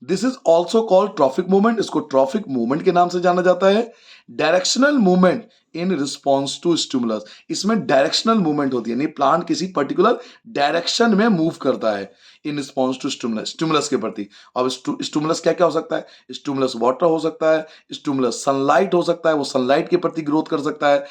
A: This is also called trophic movement, इसको ट्रॉफिक मूवमेंट के नाम से जाना जाता है। Directional movement in response to stimulus, इसमें डायरेक्शनल मूवमेंट होती है, यानी प्लांट किसी पर्टिकुलर डायरेक्शन में मूव करता है in response to stimulus, stimulus के प्रति। अब स्टिमुलस क्या क्या हो सकता है, स्टिमुलस वाटर हो सकता है, स्टिमुलस सनलाइट हो सकता है, वो सनलाइट के प्रति ग्रोथ कर सकता है,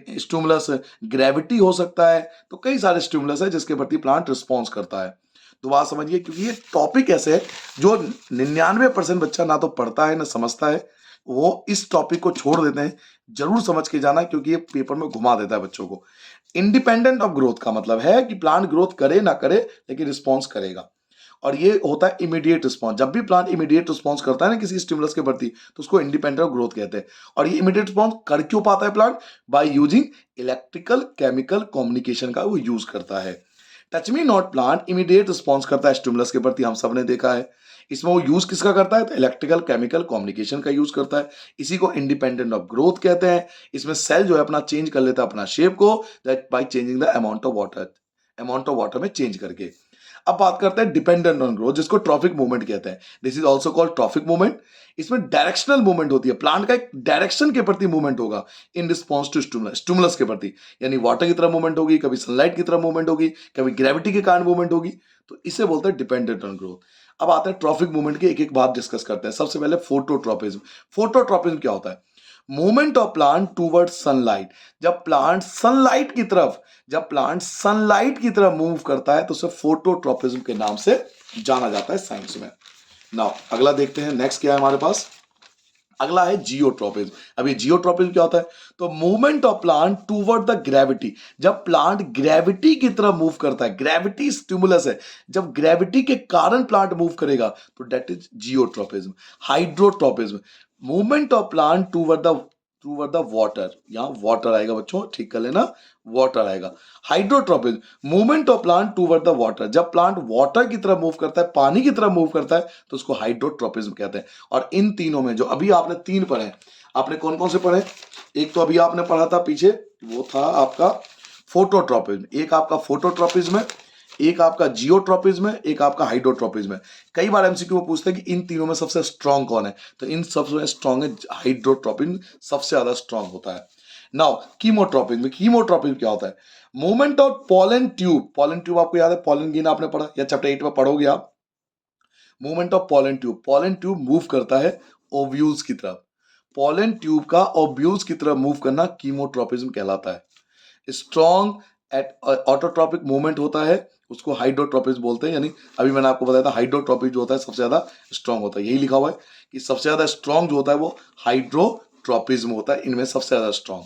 A: स्टिमुलस ग्रेविटी हो सकता है। तो कई सारे स्टिमुलस है जिसके प्रति प्लांट रिस्पॉन्स करता है। तो बात समझिए, क्योंकि ये टॉपिक ऐसे है जो 99% बच्चा ना तो पढ़ता है ना समझता है, वो इस टॉपिक को छोड़ देते हैं। जरूर समझ के जाना, क्योंकि ये पेपर में घुमा देता है बच्चों को। इंडिपेंडेंट ऑफ ग्रोथ का मतलब है कि प्लांट ग्रोथ करे ना करे लेकिन रिस्पॉन्स करेगा। और ये होता है इमीडिएट रिस्पॉन्स। जब भी प्लांट इमीडिएट रिस्पॉन्स करता है ना किसी स्टिमुलस के प्रति, तो उसको इंडिपेंडेंट ऑफ ग्रोथ कहते हैं। और ये इमीडिएट रिस्पॉन्स कर क्यों पाता है plant, by using electrical chemical communication का वो यूज करता है। Touch me not plant immediate response करता है स्टिमुलस के प्रति, हम सब ने देखा है। इसमें वो यूज किसका करता है, तो इलेक्ट्रिकल केमिकल कम्युनिकेशन का यूज करता है। इसी को इंडिपेंडेंट ऑफ ग्रोथ कहते हैं। इसमें सेल जो है अपना चेंज कर लेता है अपना शेप को, that by changing the amount of water, amount of water में चेंज करके। अब बात करते हैं डिपेंडेंट ऑन ग्रोथ, जिसको ट्रॉफिक मूवमेंट कहते हैं। This is also called trophic movement. इसमें डायरेक्शनल मूवमेंट होती है, प्लांट का एक डायरेक्शन के प्रति मूवमेंट होगा in response to stimulus, stimulus के प्रति, यानी वाटर की तरह मूवमेंट होगी, कभी सनलाइट की तरह मूवमेंट होगी, कभी ग्रेविटी के कारण मूवमेंट होगी। तो इसे बोलते हैं डिपेंडेंट ऑन ग्रोथ। अब आते हैं ट्रॉफिक मूवमेंट की एक एक बात डिस्कस करते हैं। सबसे पहले फोटोट्रॉपिज्म। फोटोट्रॉपिज्म क्या होता है, movement of plant toward sunlight. जब प्लांट सनलाइट की तरफ, जब प्लांट सनलाइट की तरफ मूव करता है तो उसे फोटोट्रॉपिज्म के नाम से जाना जाता है साइंस में। नाउ अगला देखते हैं, नेक्स्ट क्या है हमारे पास, अगला है जियोट्रॉपिज्म। अभी जियोट्रॉपिज्म क्या होता है, तो movement of plant toward the gravity. जब प्लांट ग्रेविटी की तरफ मूव करता है, ग्रेविटी स्टिमुलस है, जब ग्रेविटी के कारण प्लांट मूव करेगा तो that is geotropism. Hydrotropism, movement of plant toward the water, यहां वाटर आएगा बच्चों, ठीक कर लेना, वाटर आएगा। Hydrotropism, movement of plant toward the water, जब प्लांट वाटर की तरफ मूव करता है, पानी की तरफ मूव करता है तो उसको हाइड्रोट्रॉपिज्म कहते हैं। और इन तीनों में जो अभी आपने तीन पढ़े, आपने कौन कौन से पढ़े, एक तो अभी आपने पढ़ा था पीछे, वो था आपका फोटोट्रॉपिज्म, एक आपका फोटोट्रॉपिज्म है, एक आपका जियोट्रॉपिज्म है, एक आपका हाइड्रोट्रॉपिज्म है। कई बार एमसीक्यू में पूछते हैं कि इन तीनों में सबसे स्ट्रॉन्ग कौन है, तो इन सबसे स्ट्रॉन्ग है हाइड्रोट्रॉपिज्म, सबसे ज्यादा स्ट्रॉन्ग होता है। नाउ कीमोट्रॉपिज्म, कीमोट्रॉपिज्म क्या होता है, movement of pollen tube. Pollen tube आपको याद है, पॉलन गिन आपने पढ़ा या चैप्टर 8 में पढ़ोगे आप। Movement of pollen tube, pollen tube move करता है ओव्यूल्स की तरफ। पॉलन ट्यूब का ओव्यूल्स की तरफ मूव करना कीमोट्रॉपिज्म कहलाता है। स्ट्रॉन्ग ऑटोट्रॉपिक मूवमेंट होता है, उसको हाइड्रोट्रॉपिज्म बोलते हैं। यानी अभी मैंने आपको बताया था हाइड्रोट्रॉपिक जो होता है सबसे ज्यादा स्ट्रॉन्ग होता है, यही लिखा हुआ है कि सबसे ज्यादा स्ट्रॉन्ग जो होता है वो हाइड्रोट्रॉपिज्म होता है, इनमें सबसे ज्यादा स्ट्रॉन्ग।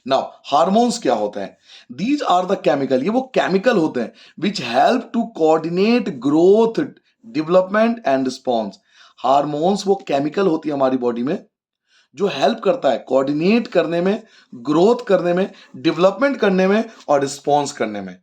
A: नाउ हार्मोन्स क्या होते हैं, दीज आर द केमिकल, ये वो केमिकल होते हैं which help to coordinate growth, development and response. Hormones वो केमिकल होती है हमारी बॉडी में जो हेल्प करता है कोऑर्डिनेट करने में, ग्रोथ करने में, डेवलपमेंट करने में और रिस्पॉन्स करने में।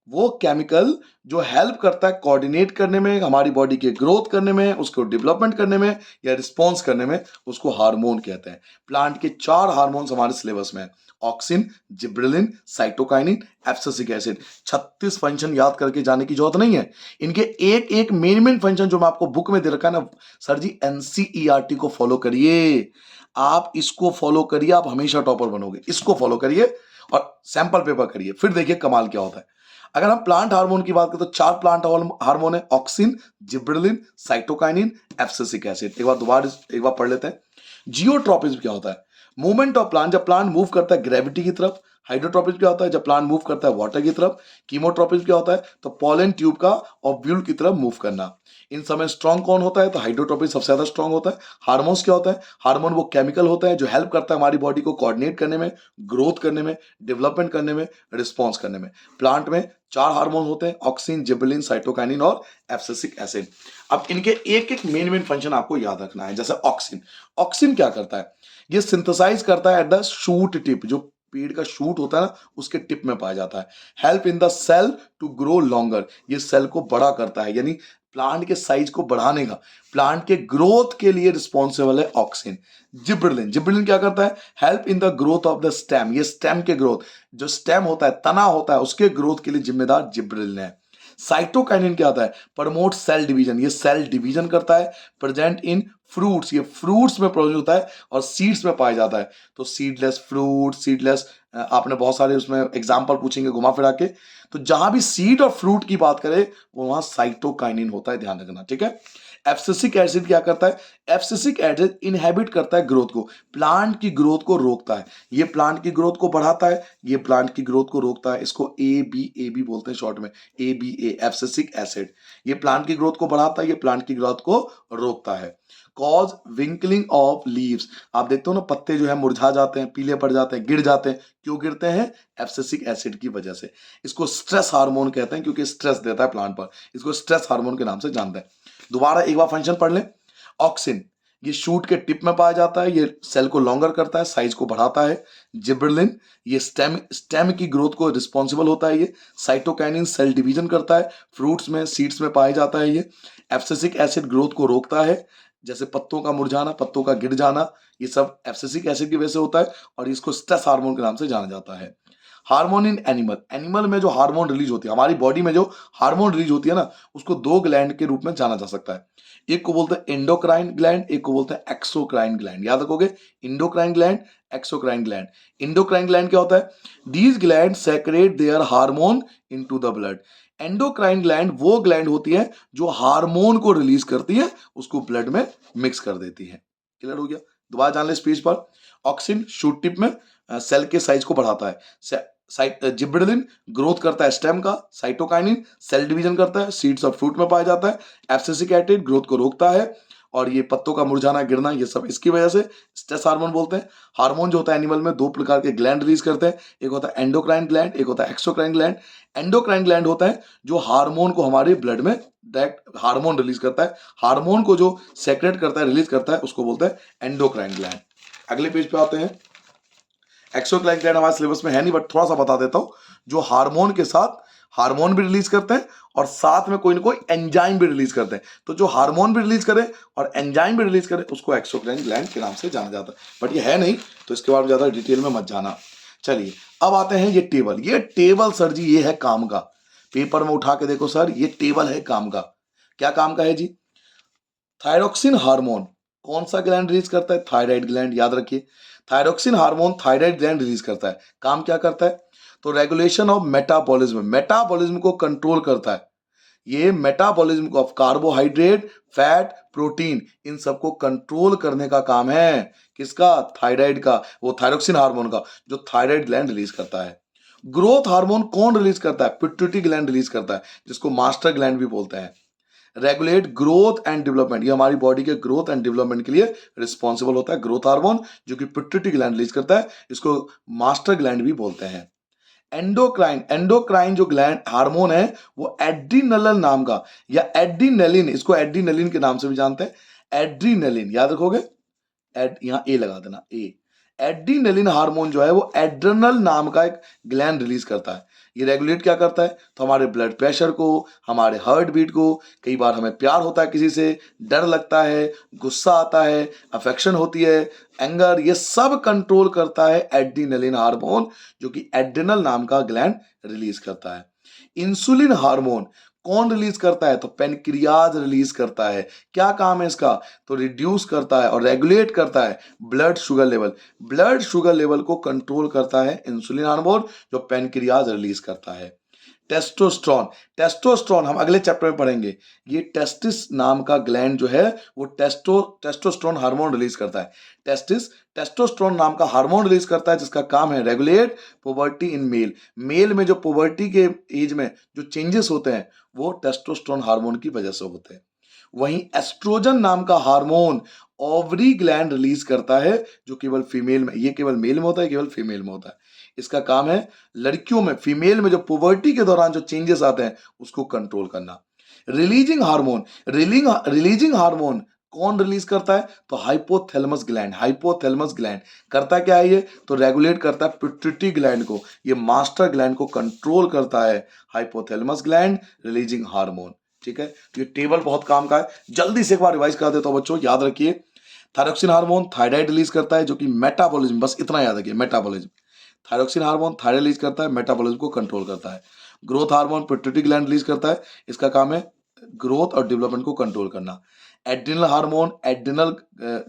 A: वो केमिकल जो हेल्प करता है कोऑर्डिनेट करने में, हमारी बॉडी के ग्रोथ करने में, उसको डेवलपमेंट करने में या रिस्पॉन्स करने में, उसको हार्मोन कहते हैं। प्लांट के 4 हार्मोन्स हमारे सिलेबस में है। Auxin, gibberellin, cytokinin, abscisic acid. 36 function याद करके जाने की जरूरत नहीं है। इनके एक एक मेन फंक्शन जो मैं आपको बुक में दे रखा है ना सर जी, एनसीईआरटी को फॉलो करिए। आप इसको फॉलो करिए, आप हमेशा टॉपर बनोगे। इसको फॉलो करिए और सैंपल पेपर करिए, फिर देखिए कमाल क्या होता है। अगर हम प्लांट हार्मोन की बात करें तो 4 प्लांट हार्मोन है, auxin, gibberellin, cytokinin, abscisic acid. एक बार पढ़ लेते हैं। जियोट्रॉपिज्म क्या होता है? मूवमेंट ऑफ प्लांट, जब प्लांट मूव करता है ग्रेविटी की तरफ। हाइड्रोट्रॉपिज्म क्या होता है? जब प्लांट मूव करता है वाटर की तरफ। कीमोट्रॉपिज्म क्या होता है? तो पॉलन ट्यूब का ओव्यूल की तरफ मूव करना। इन समय स्ट्रॉन्ग कौन होता है? तो हाइड्रोट्रॉपिज्म सबसे ज्यादा स्ट्रॉन्ग होता है। हार्मोन्स क्या होता है? हार्मोन वो केमिकल होता है जो हेल्प करता है हमारी बॉडी को कोऑर्डिनेट करने में, ग्रोथ करने में, डेवलपमेंट करने में, रिस्पॉन्स करने में। प्लांट में 4 हार्मोन होते हैं, ऑक्सिन, जिबरेलिन, साइटोकाइनिन और एब्सिसिक एसिड। अब इनके एक एक मेन फंक्शन आपको याद रखना है। जैसे ऑक्सिन, ऑक्सिन क्या करता है? ये सिंथेसाइज करता है एट द शूट टिप, जो पेड़ का शूट होता है ना उसके टिप में पाया जाता है। Help in the cell to grow longer, ये सेल को बड़ा करता है, यानी प्लांट के साइज को बढ़ाने का, प्लांट के ग्रोथ के लिए रिस्पॉन्सिबल है ऑक्सिन। जिब्रेलिन, जिब्रेलिन क्या करता है? Help in the growth of the stem, ये स्टेम के ग्रोथ, जो स्टेम होता है, तना होता है, उसके ग्रोथ के लिए जिम्मेदार जिब्रेलिन है। साइटोकाइनिन क्या आता है? प्रमोट सेल डिवीजन, ये सेल डिवीजन करता है। प्रेजेंट इन फ्रूट्स, ये फ्रूट्स में प्रोड्यूस होता है और सीड्स में पाया जाता है। तो सीडलेस फ्रूट, सीडलेस, आपने बहुत सारे उसमें एग्जाम्पल पूछेंगे घुमा फिरा के, तो जहां भी सीड और फ्रूट की बात करें वो वहां साइटोकाइनिन होता है, ध्यान रखना, ठीक है। एब्सिसिक एसिड क्या करता है? एब्सिसिक एसिड इनहेबिट करता है ग्रोथ को, प्लांट की ग्रोथ को रोकता है। ये प्लांट की ग्रोथ को बढ़ाता है, ये प्लांट की ग्रोथ को रोकता है। इसको ए बी बोलते हैं शॉर्ट में, ए एब्सिसिक एसिड। ये प्लांट की ग्रोथ को बढ़ाता है, ये प्लांट की ग्रोथ को रोकता है। कॉज विंकलिंग ऑफ लीव्स, आप देखते हो ना पत्ते जो है मुरझा जाते हैं, पीले पड़ जाते हैं, गिर जाते हैं। क्यों गिरते हैं? एब्सिसिक एसिड की वजह से। इसको स्ट्रेस हार्मोन कहते हैं क्योंकि स्ट्रेस देता है प्लांट पर। इसको स्ट्रेस हार्मोन के नाम से जानते हैं। दोबारा एक बार फंक्शन पढ़ लें। ऑक्सिन, ये शूट के टिप में पाया जाता है, ये सेल को लॉन्गर करता है, साइज को बढ़ाता है। जिब्रेलिन, ये स्टेम स्टेम की ग्रोथ को रिस्पॉन्सिबल होता है। ये साइटोकाइनिन सेल डिवीजन करता है, फ्रूट्स में, सीड्स में पाया जाता है। ये एब्सिसिक एसिड ग्रोथ को रोकता है, जैसे पत्तों का मुरझाना, पत्तों का गिर जाना, ये सब एब्सिसिक एसिड की वजह से होता है और इसको स्ट्रेस हार्मोन के नाम से जाना जाता है। हार्मोन इन एनिमल, एनिमल में जो हार्मोन रिलीज होती है, हमारी बॉडी में जो हार्मोन रिलीज होती है ना, उसको 2 ग्लैंड के रूप में जाना जा सकता है। एक को बोलते हैं एंडोक्राइन ग्लैंड, एक को बोलते हैं एक्सोक्राइन ग्लैंड। याद रखोगे, endocrine gland, exocrine gland. Endocrine gland क्या होता है? These gland secrete their hormone into the blood. Endocrine gland वो ग्लैंड होती है जो हार्मोन को रिलीज करती है, उसको ब्लड में मिक्स कर देती है। क्लियर हो गया? दोबारा जान ले स्पीच पर। ऑक्सिन शूट टिप में सेल के साइज को बढ़ाता है। जिब्रेलिन ग्रोथ करता है स्टेम का। साइटोकाइनिन सेल डिवीजन करता है, सीड्स और फ्रूट में पाया जाता है। एब्सिसिक एसिड ग्रोथ को रोकता है और ये पत्तों का मुरझाना, गिरना, ये सब इसकी वजह से स्ट्रेस हार्मोन बोलते हैं। हार्मोन जो होता है एनिमल में 2 प्रकार के ग्लैंड रिलीज करते हैं, एक होता है एंडोक्राइन ग्लैंड, एक होता है एक्सोक्राइन ग्लैंड। एंडोक्राइन ग्लैंड होता है जो हार्मोन को हमारे ब्लड में डायरेक्ट हार्मोन रिलीज करता है, हार्मोन को जो सेक्रेट करता है, रिलीज करता है, उसको बोलते हैं एंडोक्राइन ग्लैंड। अगले पेज पे आते हैं। एक्सोक्राइन ग्लैंड हमारे सिलेबस में है नहीं, बट थोड़ा सा बता देता हूं, जो हार्मोन के साथ हार्मोन भी रिलीज करते हैं और साथ में कोई ना कोई एंजाइम भी रिलीज करते हैं। तो जो हार्मोन भी रिलीज करे और एंजाइम भी रिलीज करे उसको एक्सोक्राइन ग्लैंड के नाम से जाना जाता है। बट ये है नहीं, तो इसके बारे में ज्यादा डिटेल में मत जाना। चलिए अब आते हैं ये टेबल। ये टेबल सर जी ये है काम का, पेपर में उठा के देखो सर, ये टेबल है काम का। क्या काम का है जी? थायरोक्सिन हार्मोन कौन सा ग्लैंड रिलीज करता है? Thyroid gland. याद रखिए, thyroxine hormone thyroid gland release करता है। काम क्या करता है? तो रेगुलेशन ऑफ मेटाबॉलिज्म, मेटाबॉलिज्म को कंट्रोल करता है। ये metabolism of carbohydrate, fat, protein, इन सबको कंट्रोल करने का काम है। किसका? थायराइड का, वो थायरोक्सिन हार्मोन का जो थायराइड ग्लैंड रिलीज करता है। ग्रोथ हार्मोन कौन रिलीज करता है? पिट्यूटरी ग्लैंड रिलीज करता है, जिसको मास्टर ग्लैंड भी बोलते हैं। रेगुलेट ग्रोथ एंड डेवलपमेंट, ये हमारी बॉडी के ग्रोथ एंड डेवलपमेंट के लिए रिस्पॉन्सिबल होता है ग्रोथ हार्मोन, जो कि पिट्यूटरी ग्लैंड रिलीज करता है, इसको मास्टर ग्लैंड भी बोलते हैं। एंडोक्राइन, एंडोक्राइन जो ग्लैंड हार्मोन है वो एड्रीनलन नाम का, या एड्रीनलिन, इसको एड्रीनलिन के नाम से भी जानते हैं। एड्रीनलिन याद रखोगे, यहां ए लगा देना, ए। एड्रीनलिन हार्मोन जो है वो एड्रेनल नाम का एक ग्लैंड रिलीज करता है। ये रेगुलेट क्या करता है, तो हमारे ब्लड प्रेशर को, हमारे हार्ट बीट को, कई बार हमें प्यार होता है किसी से, डर लगता है, गुस्सा आता है, अफेक्शन होती है, एंगर, ये सब कंट्रोल करता है एड्रीनलिन हार्मोन, जो कि एड्रिनल नाम का ग्लैंड रिलीज करता है। इंसुलिन हार्मोन कौन रिलीज करता है, तो पेनक्रियाज रिलीज करता है। क्या काम है इसका, तो रिड्यूस करता है और रेगुलेट करता है blood sugar level. Blood sugar level को कंट्रोल करता है इंसुलिन हार्मोन, जो पेनक्रियाज रिलीज करता है। टेस्टोस्टेरोन, टेस्टोस्टेरोन हम अगले चैप्टर में पढ़ेंगे। ये टेस्टिस नाम का ग्लैंड जो है वो टेस्टोस्टेरोन हार्मोन रिलीज करता है। टेस्टोस्टेरोन नाम का हार्मोन रिलीज करता है, जिसका काम है regulate puberty in male. Mail में जो पुबर्टी के एज में जो चेंजेस होते हैं वो टेस्टोस्टेरोन हार्मोन की वजह से होते हैं। वहीं एस्ट्रोजन नाम का हार्मोन ओवरी ग्लैंड रिलीज करता है, जो केवल फीमेल में, ये केवल मेल में होता है, केवल फीमेल में होता है। इसका काम है लड़कियों में, फीमेल में जो पुबर्टी के दौरान जो चेंजेस आते हैं उसको कंट्रोल करना। रिलीजिंग हार्मोन, रिलीजिंग हार्मोन कौन रिलीज करता है, तो हाइपोथैलेमस ग्लैंड। हाइपोथैलेमस ग्लैंड करता क्या है ये, तो रेगुलेट करता है पिट्यूटरी ग्लैंड को, ये मास्टर ग्लैंड को कंट्रोल करता है हाइपोथैलेमस ग्लैंड, रिलीजिंग हार्मोन। ठीक है, तो ये टेबल बहुत काम का है, जल्दी से एक बार रिवाइज कर देता हूं बच्चों, याद रखिए। थायरोक्सिन हार्मोन थायराइड रिलीज करता है, जो कि मेटाबॉलिज्म, बस इतना याद रखिए, metabolism. Thyroxine hormone thyroid release करता है, मेटाबॉलिज्म को कंट्रोल करता है। Growth hormone pituitary gland release करता है, इसका काम है ग्रोथ और डेवलपमेंट को कंट्रोल करना। एड्रिनल हार्मोन एड्रिनल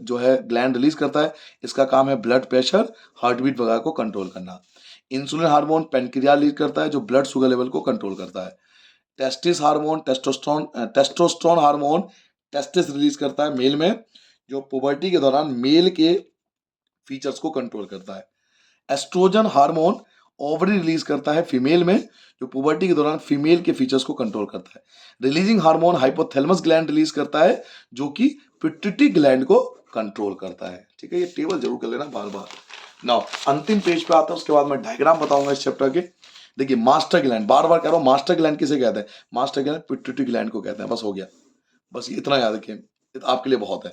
A: जो है ग्लैंड रिलीज करता है, इसका काम है ब्लड प्रेशर, हार्ट बीट वगैरह को कंट्रोल करना। इंसुलिन हार्मोन पेनक्रिया रिलीज करता है, जो ब्लड शुगर लेवल को कंट्रोल करता है। Testis hormone testosterone hormone testis release करता है मेल में, जो पुबर्टी के दौरान मेल के फीचर्स को कंट्रोल करता है। एस्ट्रोजन हार्मोन ओवरी रिलीज करता है फीमेल में, जो पुबर्टी के दौरान फीमेल के फीचर्स को कंट्रोल करता है। Releasing hormone hypothalamus gland release करता है, जो कि पिट्यूटरी ग्लैंड को कंट्रोल करता है। ठीक है, ये टेबल जरूर कर लेना बार बार। नाउ अंतिम पेज पे आता है, उसके बाद मैं डायग्राम बताऊंगा इस चैप्टर के। देखिए मास्टर ग्लैंड, बार बार कह रहा हूं, मास्टर ग्लैंड किसे कहते हैं, मास्टर ग्लैंड पिट्यूटरी ग्लैंड को कहते हैं। बस हो गया, बस ये इतना याद रखिए, आपके लिए बहुत है।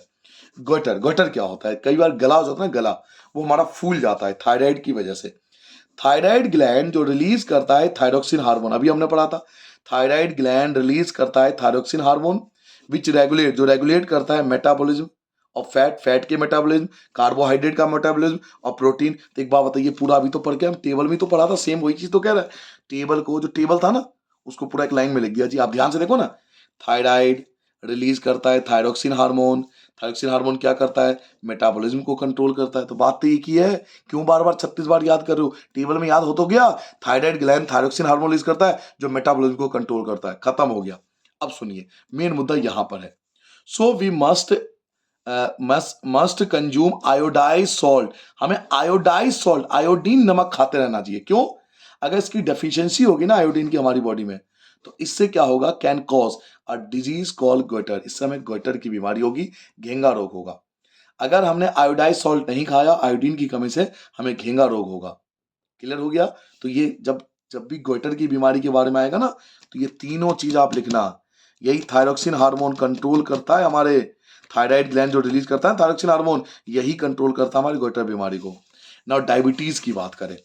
A: गोइटर, गोइटर क्या होता है, कई बार गला जो होता है ना, गला वो हमारा फूल जाता है थायराइड की वजह से। थायराइड ग्लैंड जो रिलीज करता है थायरोक्सिन हार्मोन, अभी हमने पढ़ा था, थायराइड ग्लैंड रिलीज करता है थायरोक्सिन हार्मोन, विच रेगुलेट, जो रेगुलेट करता है मेटाबॉलिज्म और फैट, फैट के मेटाबॉलिज्म, कार्बोहाइड्रेट का मेटाबॉलिज्म और प्रोटीन। तो एक बात बताइए, पूरा अभी तो पढ़ के हम टेबल में तो पढ़ा था, सेम वही चीज तो कह रहा है। टेबल को, जो टेबल था ना, उसको पूरा एक लाइन में लिख दिया जी, आप ध्यान से देखो ना। थायराइड रिलीज करता है थायरोक्सिन हार्मोन, थायरोक्सिन हार्मोन क्या करता है, मेटाबॉलिज्म को कंट्रोल करता है। तो बात तो एक ही है, क्यों बार बार 36 बार याद कर रहे हो, टेबल में याद हो तो गया। Thyroid gland thyroxine hormone release करता है, जो मेटाबॉलिज्म को कंट्रोल करता है, खत्म हो गया। अब सुनिए, मेन मुद्दा यहां पर है। So we must consume iodise salt, हमें आयोडाइज सॉल्ट, आयोडीन नमक खाते रहना चाहिए। क्यों, अगर इसकी डेफिशिएंसी होगी ना आयोडीन की हमारी बॉडी में, तो इससे क्या होगा, can cause a disease call goitre, इससे हमें गोइटर की बीमारी होगी, घेंगा रोग होगा। अगर हमने आयोडाइज सॉल्ट नहीं खाया, आयोडीन की कमी से हमें घेंगा रोग होगा। क्लियर हो गया। तो ये जब जब भी गोइटर की बीमारी के बारे में आएगा ना, तो ये तीनों चीज आप लिखना। यही थायरोक्सिन हार्मोन कंट्रोल करता है हमारे, थायराइड ग्लैंड जो रिलीज करता है थायरोक्सिन हार्मोन, यही कंट्रोल करता है हमारी गोइटर बीमारी को। नाउ डायबिटीज की बात करें,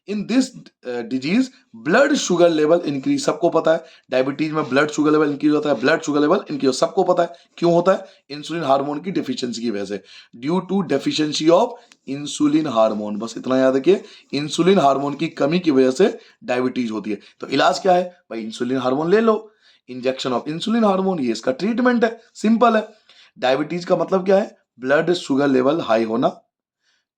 A: in this disease blood sugar level increase, सबको पता है डायबिटीज में ब्लड शुगर लेवल इंक्रीज होता है, ब्लड शुगर लेवल इंक्रीज, सबको पता है क्यों होता है, इंसुलिन हार्मोन की डेफिशिएंसी की वजह से, due to deficiency of insulin hormone. बस इतना याद रखिए, इंसुलिन हार्मोन की कमी की वजह से डायबिटीज होती है। तो इलाज क्या है भाई, इंसुलिन हार्मोन ले लो, इंजेक्शन ऑफ इंसुलिन हार्मोन, ये इसका ट्रीटमेंट है, सिंपल है। डायबिटीज का मतलब क्या है, ब्लड शुगर लेवल हाई होना।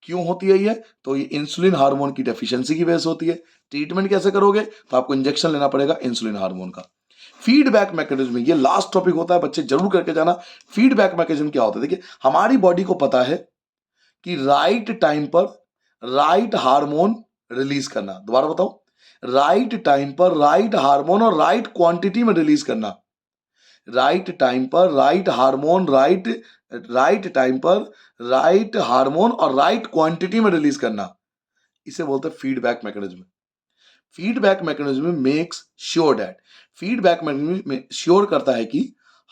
A: क्यों होती है ये, तो ये इंसुलिन हार्मोन की डेफिशिएंसी की वजह से होती है। ट्रीटमेंट कैसे करोगे, तो आपको इंजेक्शन लेना पड़ेगा इंसुलिन हार्मोन का। फीडबैक मैकेनिज्म, ये लास्ट टॉपिक होता है, बच्चे जरूर करके जाना। फीडबैक मैकेनिज्म क्या होता है, देखिए हमारी बॉडी को पता है कि राइट टाइम पर राइट हार्मोन रिलीज करना, दोबारा बताओ, राइट टाइम पर राइट हार्मोन और राइट क्वांटिटी में रिलीज करना। राइट टाइम पर राइट हार्मोन, राइट टाइम पर राइट हार्मोन और राइट क्वांटिटी में रिलीज करना, इसे बोलते हैं feedback mechanism. Feedback mechanism makes sure that, feedback mechanism sure करता है कि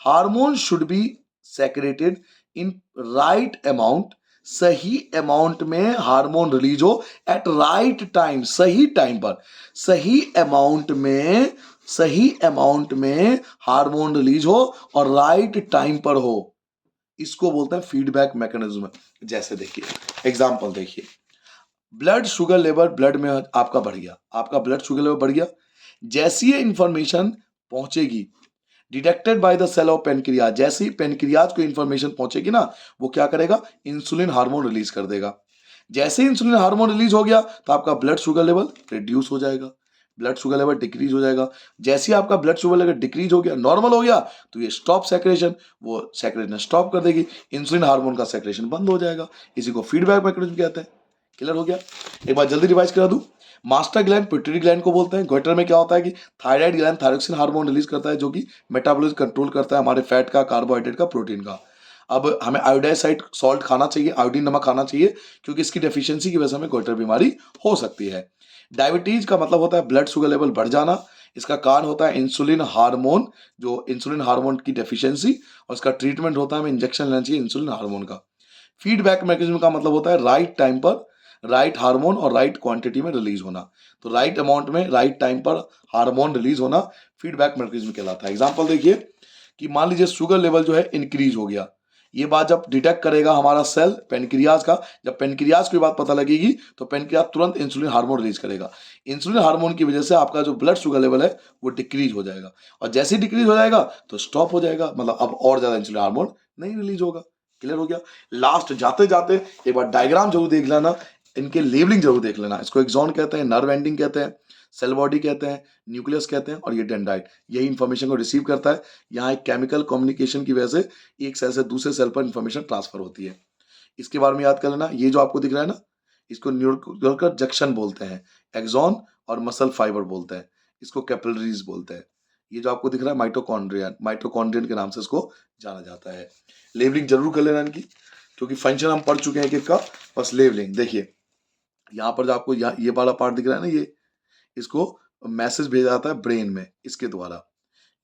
A: hormone should be secreted in right amount सही अमाउंट में हार्मोन रिलीज हो एट राइट टाइम, सही टाइम पर, सही अमाउंट में हार्मोन रिलीज हो और राइट टाइम पर हो, इसको बोलते हैं फीडबैक मैकेनिज्म। जैसे देखिए एग्जांपल देखिए, ब्लड शुगर लेवल ब्लड में आपका बढ़ गया, आपका ब्लड शुगर लेवल बढ़ गया, जैसी ये इंफॉर्मेशन पहुंचेगी detected by the cell of pancreas, जैसे ही पेनक्रियाज को इंफॉर्मेशन पहुंचेगी ना, वो क्या करेगा, इंसुलिन हार्मोन रिलीज कर देगा। जैसे ही इंसुलिन हार्मोन रिलीज हो गया तो आपका ब्लड शुगर लेवल रिड्यूस हो जाएगा, ब्लड शुगर लेवल डिक्रीज हो जाएगा। जैसे ही आपका ब्लड शुगर लेवल डिक्रीज हो गया, नॉर्मल हो गया, तो ये स्टॉप सेक्रेशन, वो सेक्रेशन स्टॉप कर देगी, इंसुलिन हार्मोन का सेक्रेशन बंद हो जाएगा। इसी को फीडबैक मैकेनिज्म कहते हैं। क्लियर हो गया? एक बार जल्दी रिवाइज करा दूं, मास्टर ग्लैंड पिट्यूटरी ग्लैंड को बोलते हैं। गोइटर में क्या होता है कि thyroid gland thyroxine hormone release करता है, जो कि मेटाबॉलिज्म कंट्रोल करता है हमारे फैट का, कार्बोहाइड्रेट का, प्रोटीन का। अब हमें आयोडाइड सॉल्ट खाना चाहिए, आयोडीन नमक खाना चाहिए, क्योंकि इसकी डेफिशिएंसी की वजह से हमें गोइटर बीमारी हो सकती है। डायबिटीज का मतलब होता है ब्लड शुगर लेवल बढ़ जाना, इसका कारण होता है इंसुलिन हार्मोन, जो इंसुलिन हार्मोन की डेफिशिएंसी, और इसका ट्रीटमेंट होता है हमें इंजेक्शन लेना चाहिए इंसुलिन हार्मोन का। फीडबैक मैकेनिज्म का मतलब होता है राइट टाइम पर राइट हार्मोन और राइट क्वांटिटी में रिलीज होना। तो राइट अमाउंट में राइट टाइम पर हार्मोन रिलीज होना फीडबैक मैकेनिज्म कहलाता है। एग्जांपल देखिए कि मान लीजिए शुगर लेवल जो है इंक्रीज हो गया, ये बात जब डिटेक्ट करेगा हमारा सेल पेनक्रियाज का, जब पेनक्रियाज को ये बात पता लगेगी तो पेनक्रियाज तुरंत इंसुलिन हार्मोन रिलीज करेगा। इंसुलिन हार्मोन की वजह से आपका जो ब्लड शुगर लेवल है वो डिक्रीज हो जाएगा, और जैसे ही डिक्रीज हो जाएगा तो स्टॉप हो जाएगा, मतलब अब और ज्यादा इंसुलिन हार्मोन नहीं रिलीज होगा। क्लियर हो गया? लास्ट जाते जाते एक बार डायग्राम जरूर देख लेना, इनके लेबलिंग जरूर देख लेना। इसको एक्सॉन कहते हैं, नर्व एंडिंग कहते हैं, सेल बॉडी कहते हैं, न्यूक्लियस कहते हैं, और ये डेंड्राइट यही इंफॉर्मेशन को रिसीव करता है। यहाँ एक केमिकल कम्युनिकेशन की वजह से एक सेल से दूसरे सेल पर इंफॉर्मेशन ट्रांसफर होती है। इसके बारे में याद कर लेना। ये जो आपको दिख रहा है ना, इसको न्यूक्लियर जंक्शन बोलते हैं, एक्सॉन और मसल फाइबर बोलते हैं, इसको कैपिलरीज बोलते हैं। ये जो आपको दिख रहा है माइटोकॉन्ड्रियन, माइटोकॉन्ड्रियन के नाम से इसको जाना जाता है। लेबलिंग जरूर कर लेना इनकी, क्योंकि फंक्शन हम पढ़ चुके हैं एक एक का, बस लेबलिंग देखिए। यहाँ पर जो आपको ये वाला पार्ट दिख रहा है ना, ये इसको मैसेज भेजा जाता है ब्रेन में इसके द्वारा।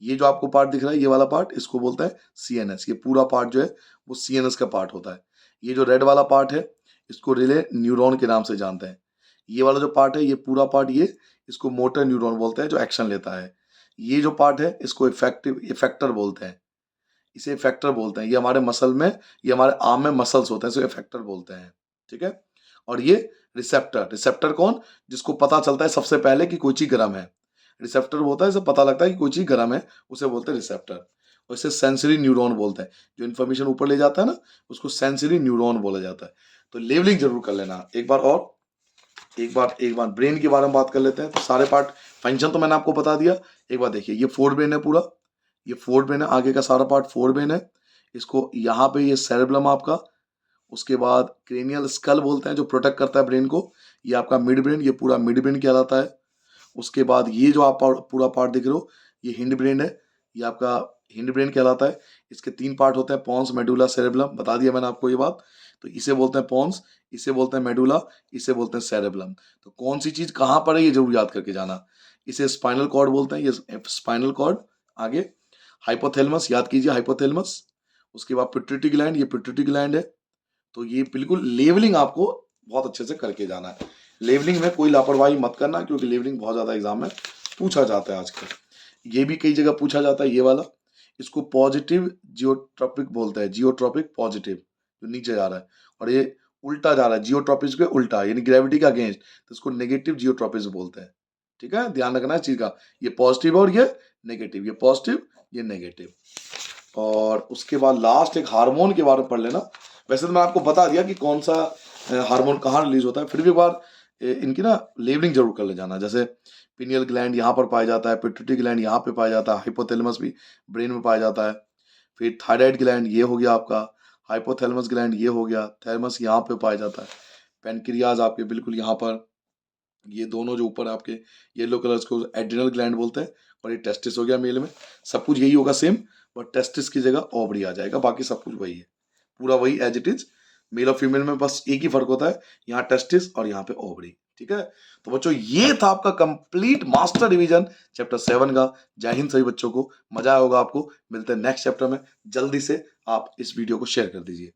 A: ये जो आपको पार्ट दिख रहा है ये वाला पार्ट, इसको बोलता है सीएनएस। ये पूरा पार्ट जो है वो सीएनएस का पार्ट होता है। ये जो रेड वाला पार्ट है इसको रिले न्यूरॉन के नाम से जानते हैं। ये वाला जो पार्ट है ये पूरा पार्ट, ये इसको मोटर न्यूरॉन बोलते हैं जो एक्शन लेता है। ये जो पार्ट है इसको इफेक्टर बोलते हैं, इसे इफेक्टर बोलते हैं। ये हमारे मसल में, ये हमारे आर्म में मसल्स होते हैं, इसे इफेक्टर बोलते हैं। ठीक है? और ये रिसेप्टर, रिसेप्टर कौन, जिसको पता चलता है सबसे पहले कि कोई चीज गर्म है। रिसेप्टर होता है, इसे पता लगता है कि कोई चीज गर्म है, उसे बोलते हैं रिसेप्टर। और इसे सेंसरी न्यूरॉन बोलते हैं, जो इन्फॉर्मेशन ऊपर ले जाता है ना, उसको सेंसरी न्यूरॉन बोला जाता है। तो लेवलिंग जरूर कर लेना एक बार। और एक बार ब्रेन के बारे में बात कर लेते हैं। तो सारे पार्ट फंक्शन तो मैंने आपको बता दिया। एक बार देखिए, ये फोर ब्रेन है पूरा, ये फोर ब्रेन है, आगे का सारा पार्ट फोर ब्रेन है। इसको यहाँ पे ये सेरेब्रम आपका, उसके बाद क्रेनियल स्कल बोलते हैं जो प्रोटेक्ट करता है ब्रेन को, ये आपका मिड ब्रेन, ये पूरा मिड ब्रेन कहलाता है। उसके बाद ये जो आप पूरा पार्ट दिख रहे हो ये हिंड ब्रेन है, ये आपका हिंड ब्रेन कहलाता है। इसके तीन पार्ट होते हैं, पॉन्स, मेडुला, सेरेब्लम, बता दिया मैंने आपको ये बात। तो इसे बोलते हैं पॉन्स, इसे बोलते हैं मेडुला, इसे बोलते हैं सेरेब्लम। तो कौन सी चीज कहाँ पर है ये जरूर याद करके जाना। इसे स्पाइनल कॉर्ड बोलते हैं, ये स्पाइनल कॉर्ड। आगे हाइपोथैलेमस, याद कीजिए हाइपोथैलेमस। उसके बाद पिट्यूटरी ग्लैंड, ये पिट्यूटरी ग्लैंड है। तो ये बिल्कुल लेवलिंग आपको बहुत अच्छे से करके जाना है। लेवलिंग में कोई लापरवाही मत करना, क्योंकि लेवलिंग बहुत ज्यादा एग्जाम में पूछा जाता है आजकल। ये भी कई जगह पूछा जाता है, ये वाला। इसको पॉजिटिव जियोट्रॉपिक बोलते हैं, जियोट्रॉपिक पॉजिटिव, जो नीचे जा रहा है, और ये उल्टा जा रहा है, जियोट्रॉपिक के उल्टा, यानी ग्रेविटी का अगेंस्ट, तो इसको नेगेटिव जियोट्रॉपिक बोलते हैं। ठीक है? ध्यान रखना इस चीज का, ये पॉजिटिव और ये नेगेटिव, ये पॉजिटिव ये नेगेटिव। और उसके बाद लास्ट एक हार्मोन के बारे में पढ़ लेना। वैसे तो मैं आपको बता दिया कि कौन सा हार्मोन कहाँ रिलीज होता है, फिर भी एक बार इनकी ना लेबलिंग जरूर कर ले जाना। जैसे पिनियल ग्लैंड यहाँ पर पाया जाता है, पिट्यूटरी ग्लैंड यहाँ पे पाया जाता है, हाइपोथैलेमस भी ब्रेन में पाया जाता है। फिर थायराइड ग्लैंड ये हो गया आपका, हाइपोथैलेमस ग्लैंड ये हो गया, थैलेमस यहाँ पे पाया जाता है, पेनक्रियाज आपके बिल्कुल यहाँ पर, ये दोनों जो ऊपर आपके येलो कलर्स को एड्रिनल ग्लैंड बोलते हैं, और ये टेस्टिस हो गया मेल में। सब कुछ यही होगा सेम, बट टेस्टिस की जगह ओवरी आ जाएगा, बाकी सब कुछ वही है, पूरा वही एज इट इज। मेल और फीमेल में बस एक ही फर्क होता है, यहाँ टेस्टिस और यहाँ पे ओवरी। ठीक है? तो बच्चों ये था आपका कंप्लीट मास्टर डिवीजन चैप्टर 7 का। जय हिंद सभी बच्चों को, मजा आया होगा आपको। मिलते हैं नेक्स्ट चैप्टर में, जल्दी से आप इस वीडियो को शेयर कर दीजिए।